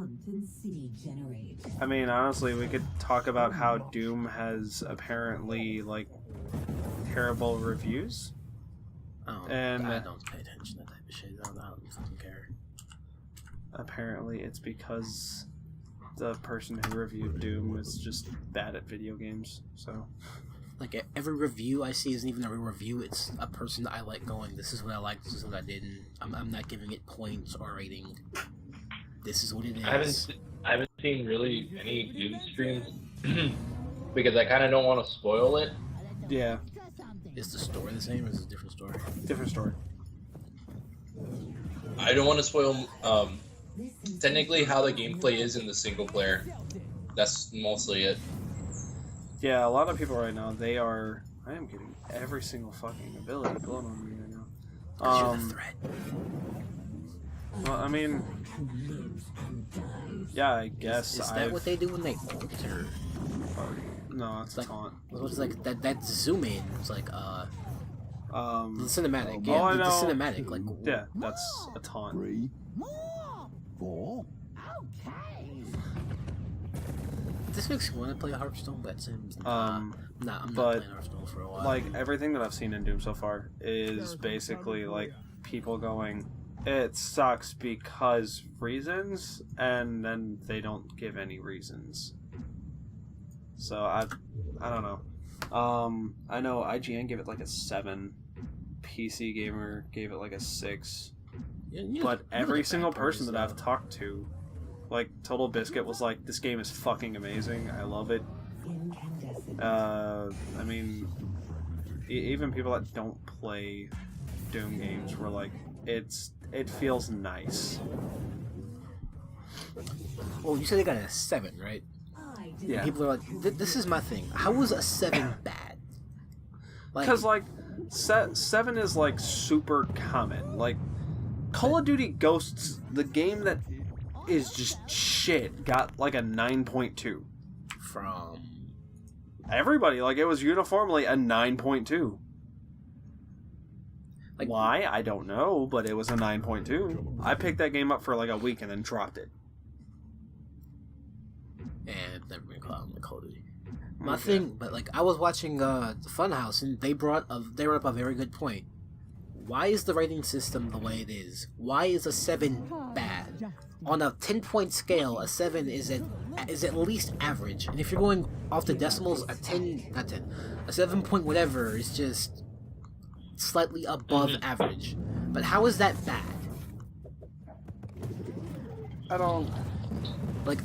I mean, honestly, we could talk about how Doom has apparently, like, terrible reviews. And I don't pay attention to that type of shit. I don't fucking care. Apparently, it's because the person who reviewed Doom is just bad at video games, so... like every review I see isn't even a real review. It's a person that I like going, this is what I liked, this is what I didn't. I'm not giving it points or rating. This is what it is. I haven't seen really any Doom streams because I kind of don't want to spoil it. Yeah. Is the story the same or is it a different story? Different story. I don't want to spoil technically how the gameplay is in the single player. That's mostly it. Yeah, a lot of people right now, I am getting every single fucking ability blown on me right now. You're the threat. Well, I mean, yeah, I guess. Is that what they do when they ult, or? No, it's like, taunt. What's like that zoom in? It's like the cinematic. Well, I The know. cinematic, like Yeah, that's a taunt. 3, 4. this makes me want to play Hearthstone, but it seems I'm not but, playing Hearthstone for a while. Like, everything that I've seen in Doom so far is basically, like, people going, it sucks because reasons, and then they don't give any reasons. So, I don't know. I know IGN gave it, like, a 7. PC Gamer gave it, like, a 6. But every single person that I've talked to, like, Total Biscuit was like, this game is fucking amazing, I love it. I mean, even people that don't play Doom games were like, it feels nice. Well, you said they got a 7, right? Yeah. People are like, this is my thing. How was a 7 bad? Because, like, 7 is, like, super common. Like, Call of Duty Ghosts, the game that is just shit, got, like, a 9.2. From Everybody, like, it was uniformly a 9.2. like, Why? I don't know, but it was a 9.2. I picked that game up for, like, a week and then dropped it. and never been Call of Duty. My thing, but like I was watching the Funhouse, and they brought up a very good point. Why is the rating system the way it is? Why is a 7 bad? On a 10-point scale, a 7 is at least average. And if you're going off the decimals, a 7 point whatever is just slightly above average. But how is that bad? I don't... Like,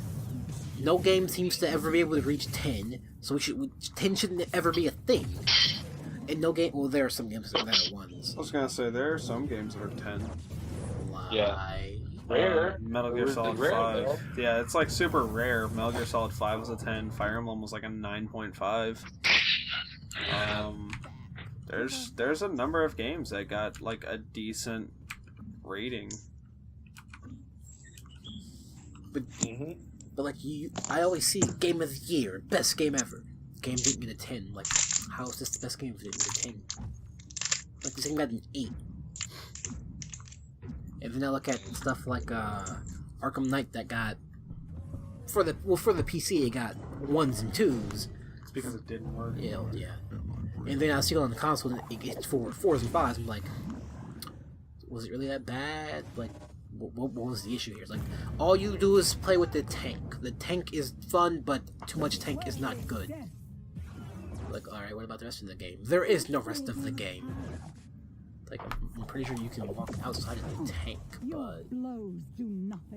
no game seems to ever be able to reach 10, so 10 shouldn't ever be a thing. And no game, well, there are some games that are ones. I was gonna say, there are some games that are 10. Yeah. Rare. Metal Gear Solid Rare, 5. though. Yeah, it's like super rare. Metal Gear Solid 5 was a 10. Fire Emblem was like a 9.5. There's a number of games that got like a decent rating. But like I always see Game of the Year, best game ever. Game didn't get a 10. Like, how is this the best game if it didn't get a 10? Like, this game got an 8. And then I look at stuff like Arkham Knight that got for the PC it got 1s and 2s. It's because it didn't work. Yeah. And then I see it on the console and it gets 4s and 5s. I'm like, was it really that bad? Like, what was the issue here? It's like, all you do is play with the tank. The tank is fun, but too much tank is not good. Like, alright, what about the rest of the game? There is no rest of the game. Like, I'm pretty sure you can walk outside of the tank, but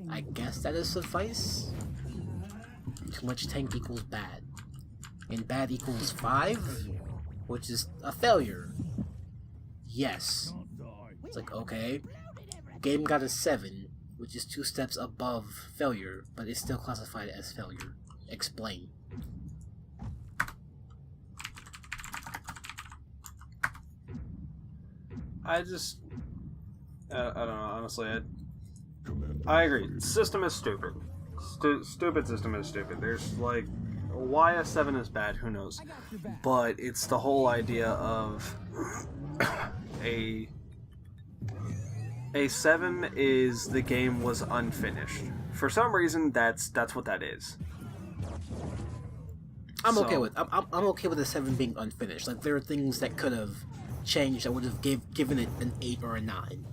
I guess that is suffice. Too much tank equals bad. And bad equals 5, which is a failure. Yes. It's like, okay. Game got a 7, which is 2 steps above failure, but it's still classified as failure. Explain. I don't know, honestly. I agree. System is stupid. Stupid system is stupid. There's, like, why a 7 is bad, who knows. But it's the whole idea of a 7 is the game was unfinished. For some reason, that's what that is. I'm okay with the 7 being unfinished. Like, there are things that could have changed that would have given it an 8 or a 9.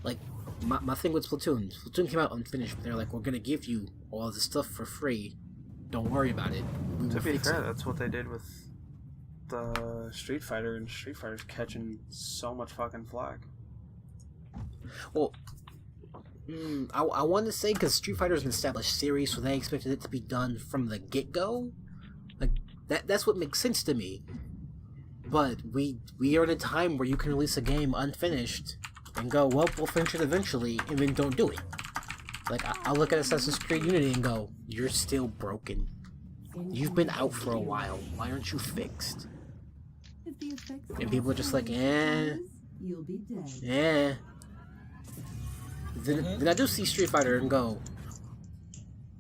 Like, my thing with Splatoon came out unfinished, but they're like, we're gonna give you all this stuff for free. Don't worry about it. To be fair, that's what they did with Street Fighter, and Street Fighter's catching so much fucking flack. Well, I want to say because Street Fighter is an established series, so they expected it to be done from the get-go. Like that's what makes sense to me. But we are at a time where you can release a game unfinished and go, well, we'll finish it eventually, and then don't do it. Like I look at Assassin's Creed Unity and go, you're still broken. You've been out for a while. Why aren't you fixed? And people are just like, Then I do see Street Fighter and go,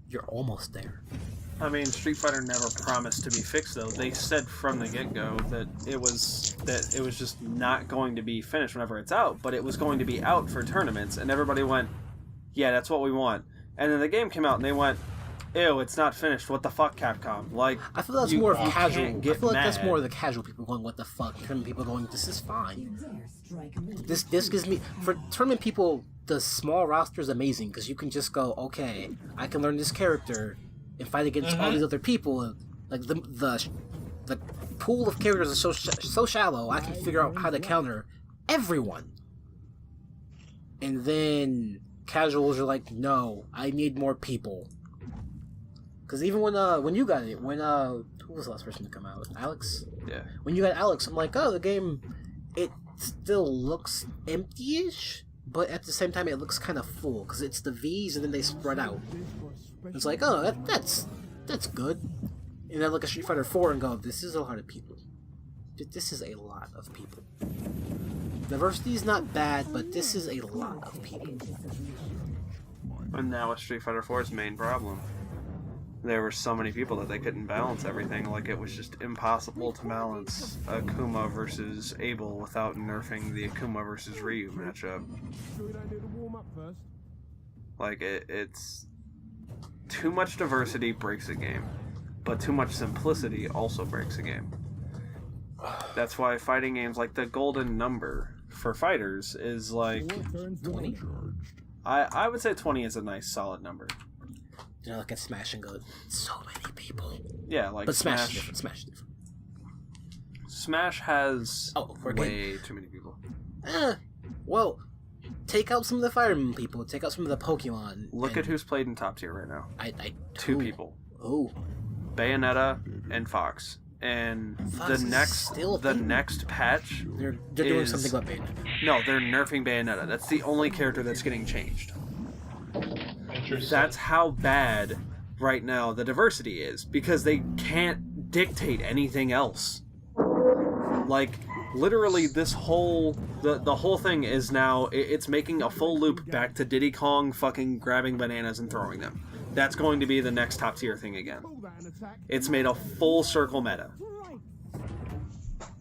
you're almost there. I mean, Street Fighter never promised to be fixed, though. They said from the get-go that it was just not going to be finished whenever it's out, but it was going to be out for tournaments, and everybody went, yeah, that's what we want. And then the game came out, and they went, ew, it's not finished. What the fuck, Capcom? Like, I feel that's more of casual. I feel like that's mad. more of the casual people going, what the fuck? Tournament people going, this is fine. This gives me, for tournament people, the small roster is amazing because you can just go, okay, I can learn this character and fight against all these other people. Like the pool of characters is so shallow, I can figure out how to counter everyone. And then casuals are like, no, I need more people. Because even when you got it, who was the last person to come out? Alex? Yeah. When you got Alex, I'm like, oh, the game, it still looks empty-ish, but at the same time it looks kind of full, because it's the Vs and then they spread out. It's like, oh, that's good. And I look at Street Fighter 4 and go, this is a lot of people. This is a lot of people. Diversity is not bad, but this is a lot of people. And that was Street Fighter 4's main problem. There were so many people that they couldn't balance everything. Like, it was just impossible to balance Akuma versus Abel without nerfing the Akuma versus Ryu matchup. Like, it's... Too much diversity breaks a game, but too much simplicity also breaks a game. That's why fighting games like the golden number for fighters is like 20? I would say 20 is a nice solid number. You know, look at Smash and go, so many people. Yeah, like but Smash is different. Smash is different. Smash has way game. too many people. Well, take out some of the Fireman people. Take out some of the Pokemon. Look at who's played in top tier right now. Two people. Oh. Bayonetta and Fox. And Fox the next patch, they're doing something about Bayonetta. No, they're nerfing Bayonetta. That's the only character that's getting changed. That's how bad right now the diversity is, because they can't dictate anything else. Like, literally, this whole the whole thing is now it's making a full loop back to Diddy Kong fucking grabbing bananas and throwing them. That's going to be the next top tier thing again. It's made a full circle meta.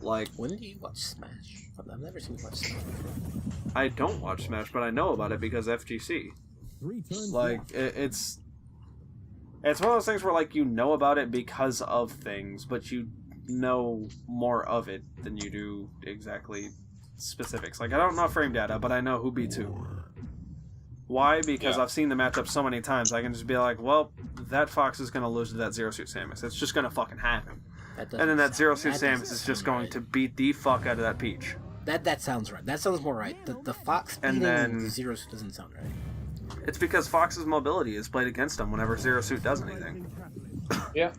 Like, when do you watch Smash? I've never seen you watch Smash. I don't watch Smash, but I know about it because FGC. Like, it's one of those things where, like, you know about it because of things, but you know more of it than you do exactly specifics. Like, I don't know frame data, but I know who beats who. Why? Because I've seen the matchup so many times, I can just be like, well, that Fox is going to lose to that Zero Suit Samus. It's just going to fucking happen. And then that Zero Suit Samus is just going to beat the fuck out of that Peach. That sounds right. That sounds more right. The Fox beating the Zero Suit doesn't sound right. It's because Fox's mobility is played against him whenever Zero Suit does anything. Yeah.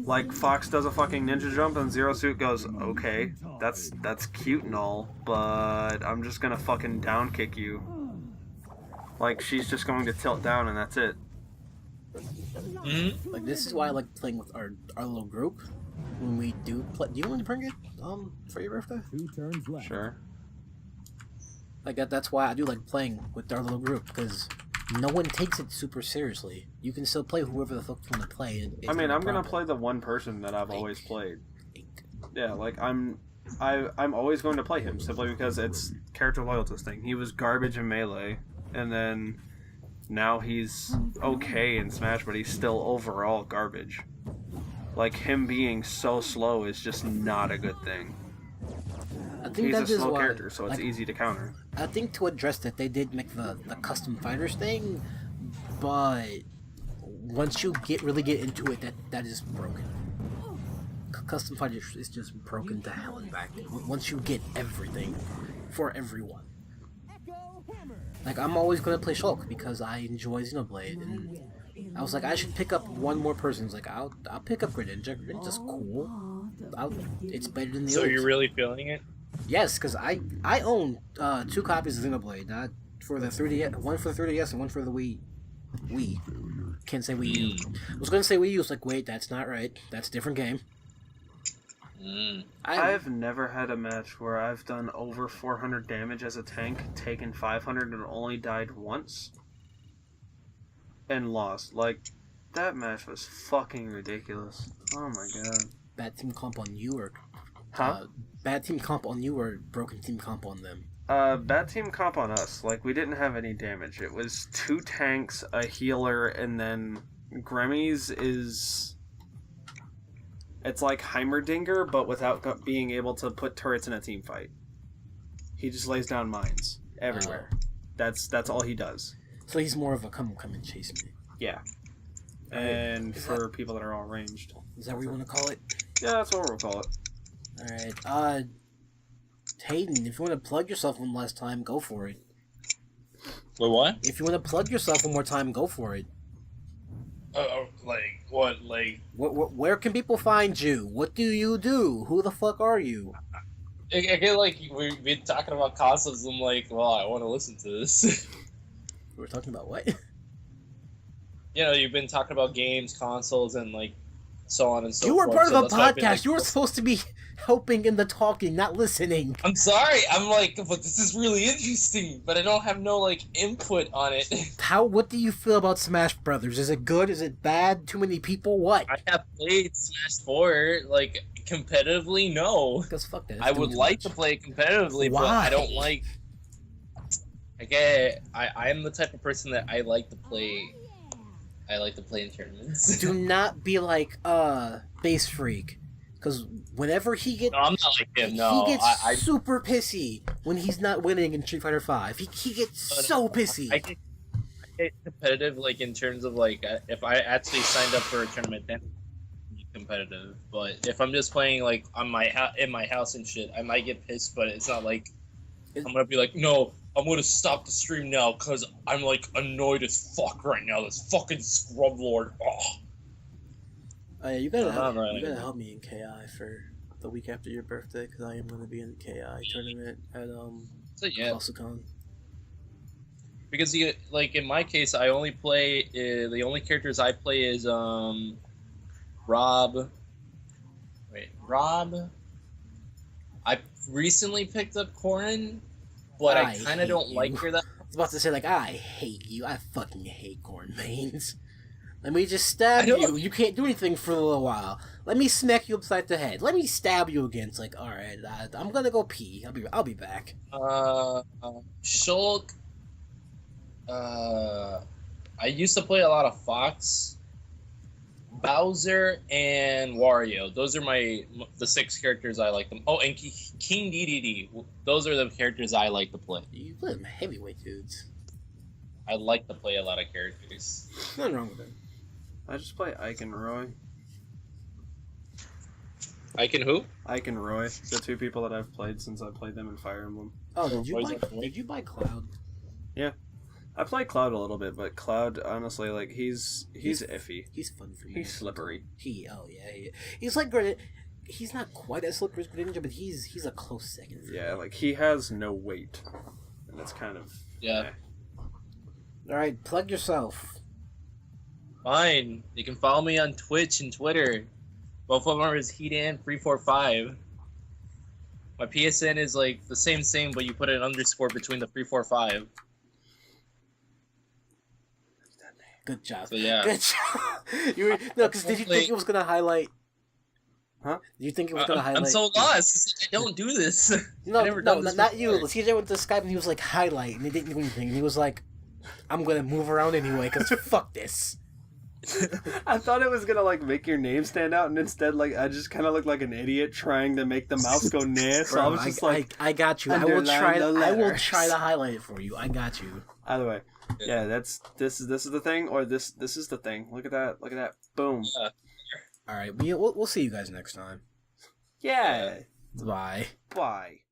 Like, Fox does a fucking ninja jump and Zero Suit goes, okay, that's cute and all, but I'm just gonna fucking down kick you. Like, she's just going to tilt down and that's it. Like, this is why I like playing with our little group. When we do play, do you want to bring it for your birthday? 2 turns left. Sure. Like that's why I do like playing with our little group, because no one takes it super seriously. You can still play whoever the fuck you want to play. I mean, I'm gonna play the one person that I've always played. Yeah, like I'm always going to play him simply because it's character loyalty thing. He was garbage in Melee, and then now he's okay in Smash, but he's still overall garbage. Like, him being so slow is just not a good thing. I think He's that a is slow why, character, so it's like, easy to counter. I think to address that, they did make the custom fighters thing, but once you really get into it, that is broken. custom fight is just broken to hell and back. Once you get everything for everyone. Like, I'm always gonna play Shulk because I enjoy Xenoblade, and I was like, I should pick up one more person. It's like, I'll pick up Greninja. Greninja's cool. It's better than the So others. you're really feeling it? Yes, because I own 2 copies of Xenoblade, not for the 3DS, one for the 3DS and one for the Wii. Can't say Wii U. I was gonna say Wii U. It's like, wait, that's not right. That's a different game. I've never had a match where I've done over 400 damage as a tank, taken 500 and only died once, and lost. Like, that match was fucking ridiculous. Oh my god. Bad team comp on you, or Huh? bad team comp on you, or broken team comp on them. Bad team comp on us. Like, we didn't have any damage. It was 2 tanks, a healer, and then Gremmy's is... It's like Heimerdinger, but without being able to put turrets in a team fight. He just lays down mines everywhere. That's all he does. So he's more of a come and chase me. Yeah. And for people that are all ranged. Is that what you want to call it? Yeah, that's what we'll call it. Alright, Hayden, if you want to plug yourself one last time, go for it. Wait, what? If you want to plug yourself one more time, go for it. Like what? Like Where can people find you? What do you do? Who the fuck are you? I get like we've been talking about consoles. I'm like, well, I want to listen to this. We're talking about what? You know, you've been talking about games, consoles, and like so on and so You forth. were part so of a that's why I've been, podcast. like, You were supposed to be helping in the talking, not listening. I'm sorry. I'm like, but this is really interesting, but I don't have no like input on it. What do you feel about Smash Brothers? Is it good? Is it bad? Too many people? What? I have played Smash 4 like competitively. No, Because fuck that. It's I doing would too like much. to play it competitively, but Why? I don't like. I'm the type of person that I like to play. I like to play in tournaments. Do not be like Base Freak, because whenever he gets No, I'm not like him. No, he gets I super pissy when he's not winning in Street Fighter V. He gets so pissy. I get competitive, like in terms of like if I actually signed up for a tournament, then I'd be competitive. But if I'm just playing like on in my house and shit, I might get pissed. But it's not like I'm gonna be like, no, I'm gonna stop the stream now because I'm like annoyed as fuck right now. This fucking scrub lord. Oh, You gotta right. help me in KI for the week after your birthday, because I am gonna be in the KI tournament at so yeah. Classicon. Because like in my case, I only play the only characters I play is Rob. I recently picked up Corrin, but I kind hate of don't you. like her that. I was about to say, like, I hate you. I fucking hate corn mains. Let me just stab you. You can't do anything for a little while. Let me smack you upside the head. Let me stab you again. It's like, all right, I'm gonna go pee. I'll be back. Shulk. I used to play a lot of Fox, Bowser, and Wario. Those are the 6 characters I like them. Oh, and King DDD. Those are the characters I like to play. You play them heavyweight dudes. I like to play a lot of characters. Nothing wrong with it. I just play Ike and Roy. Ike and who? Ike and Roy, the 2 people that I've played since I played them in Fire Emblem. Oh, Why is that the way? did you buy Cloud? I played Cloud a little bit, but Cloud, honestly, like, he's iffy. He's fun for you. He's slippery. He's like Greninja. He's not quite as slippery as Greninja, but he's a close second. For Yeah, me. like, he has no weight. And that's kind of... Yeah. All right, plug yourself. Fine. You can follow me on Twitch and Twitter. Both of them is Hidan345. My PSN is like the same, but you put an underscore between the 345. Good job. So yeah. Good job. Because did you think it was gonna highlight? Huh? Do you think it was gonna highlight? I'm so lost. I don't do this. No, I never done this not you. before. CJ went to Skype and he was like highlight, and he didn't do anything. And he was like, "I'm gonna move around anyway, cause fuck this." I thought it was gonna, like, make your name stand out, and instead, like, I just kind of looked like an idiot trying to make the mouse go nah, so I was just like... I got you. I will try to highlight it for you. I got you. Either way. Yeah, this is the thing, or this is the thing. Look at that. Boom. All right, we'll see you guys next time. Yeah. Bye. Bye.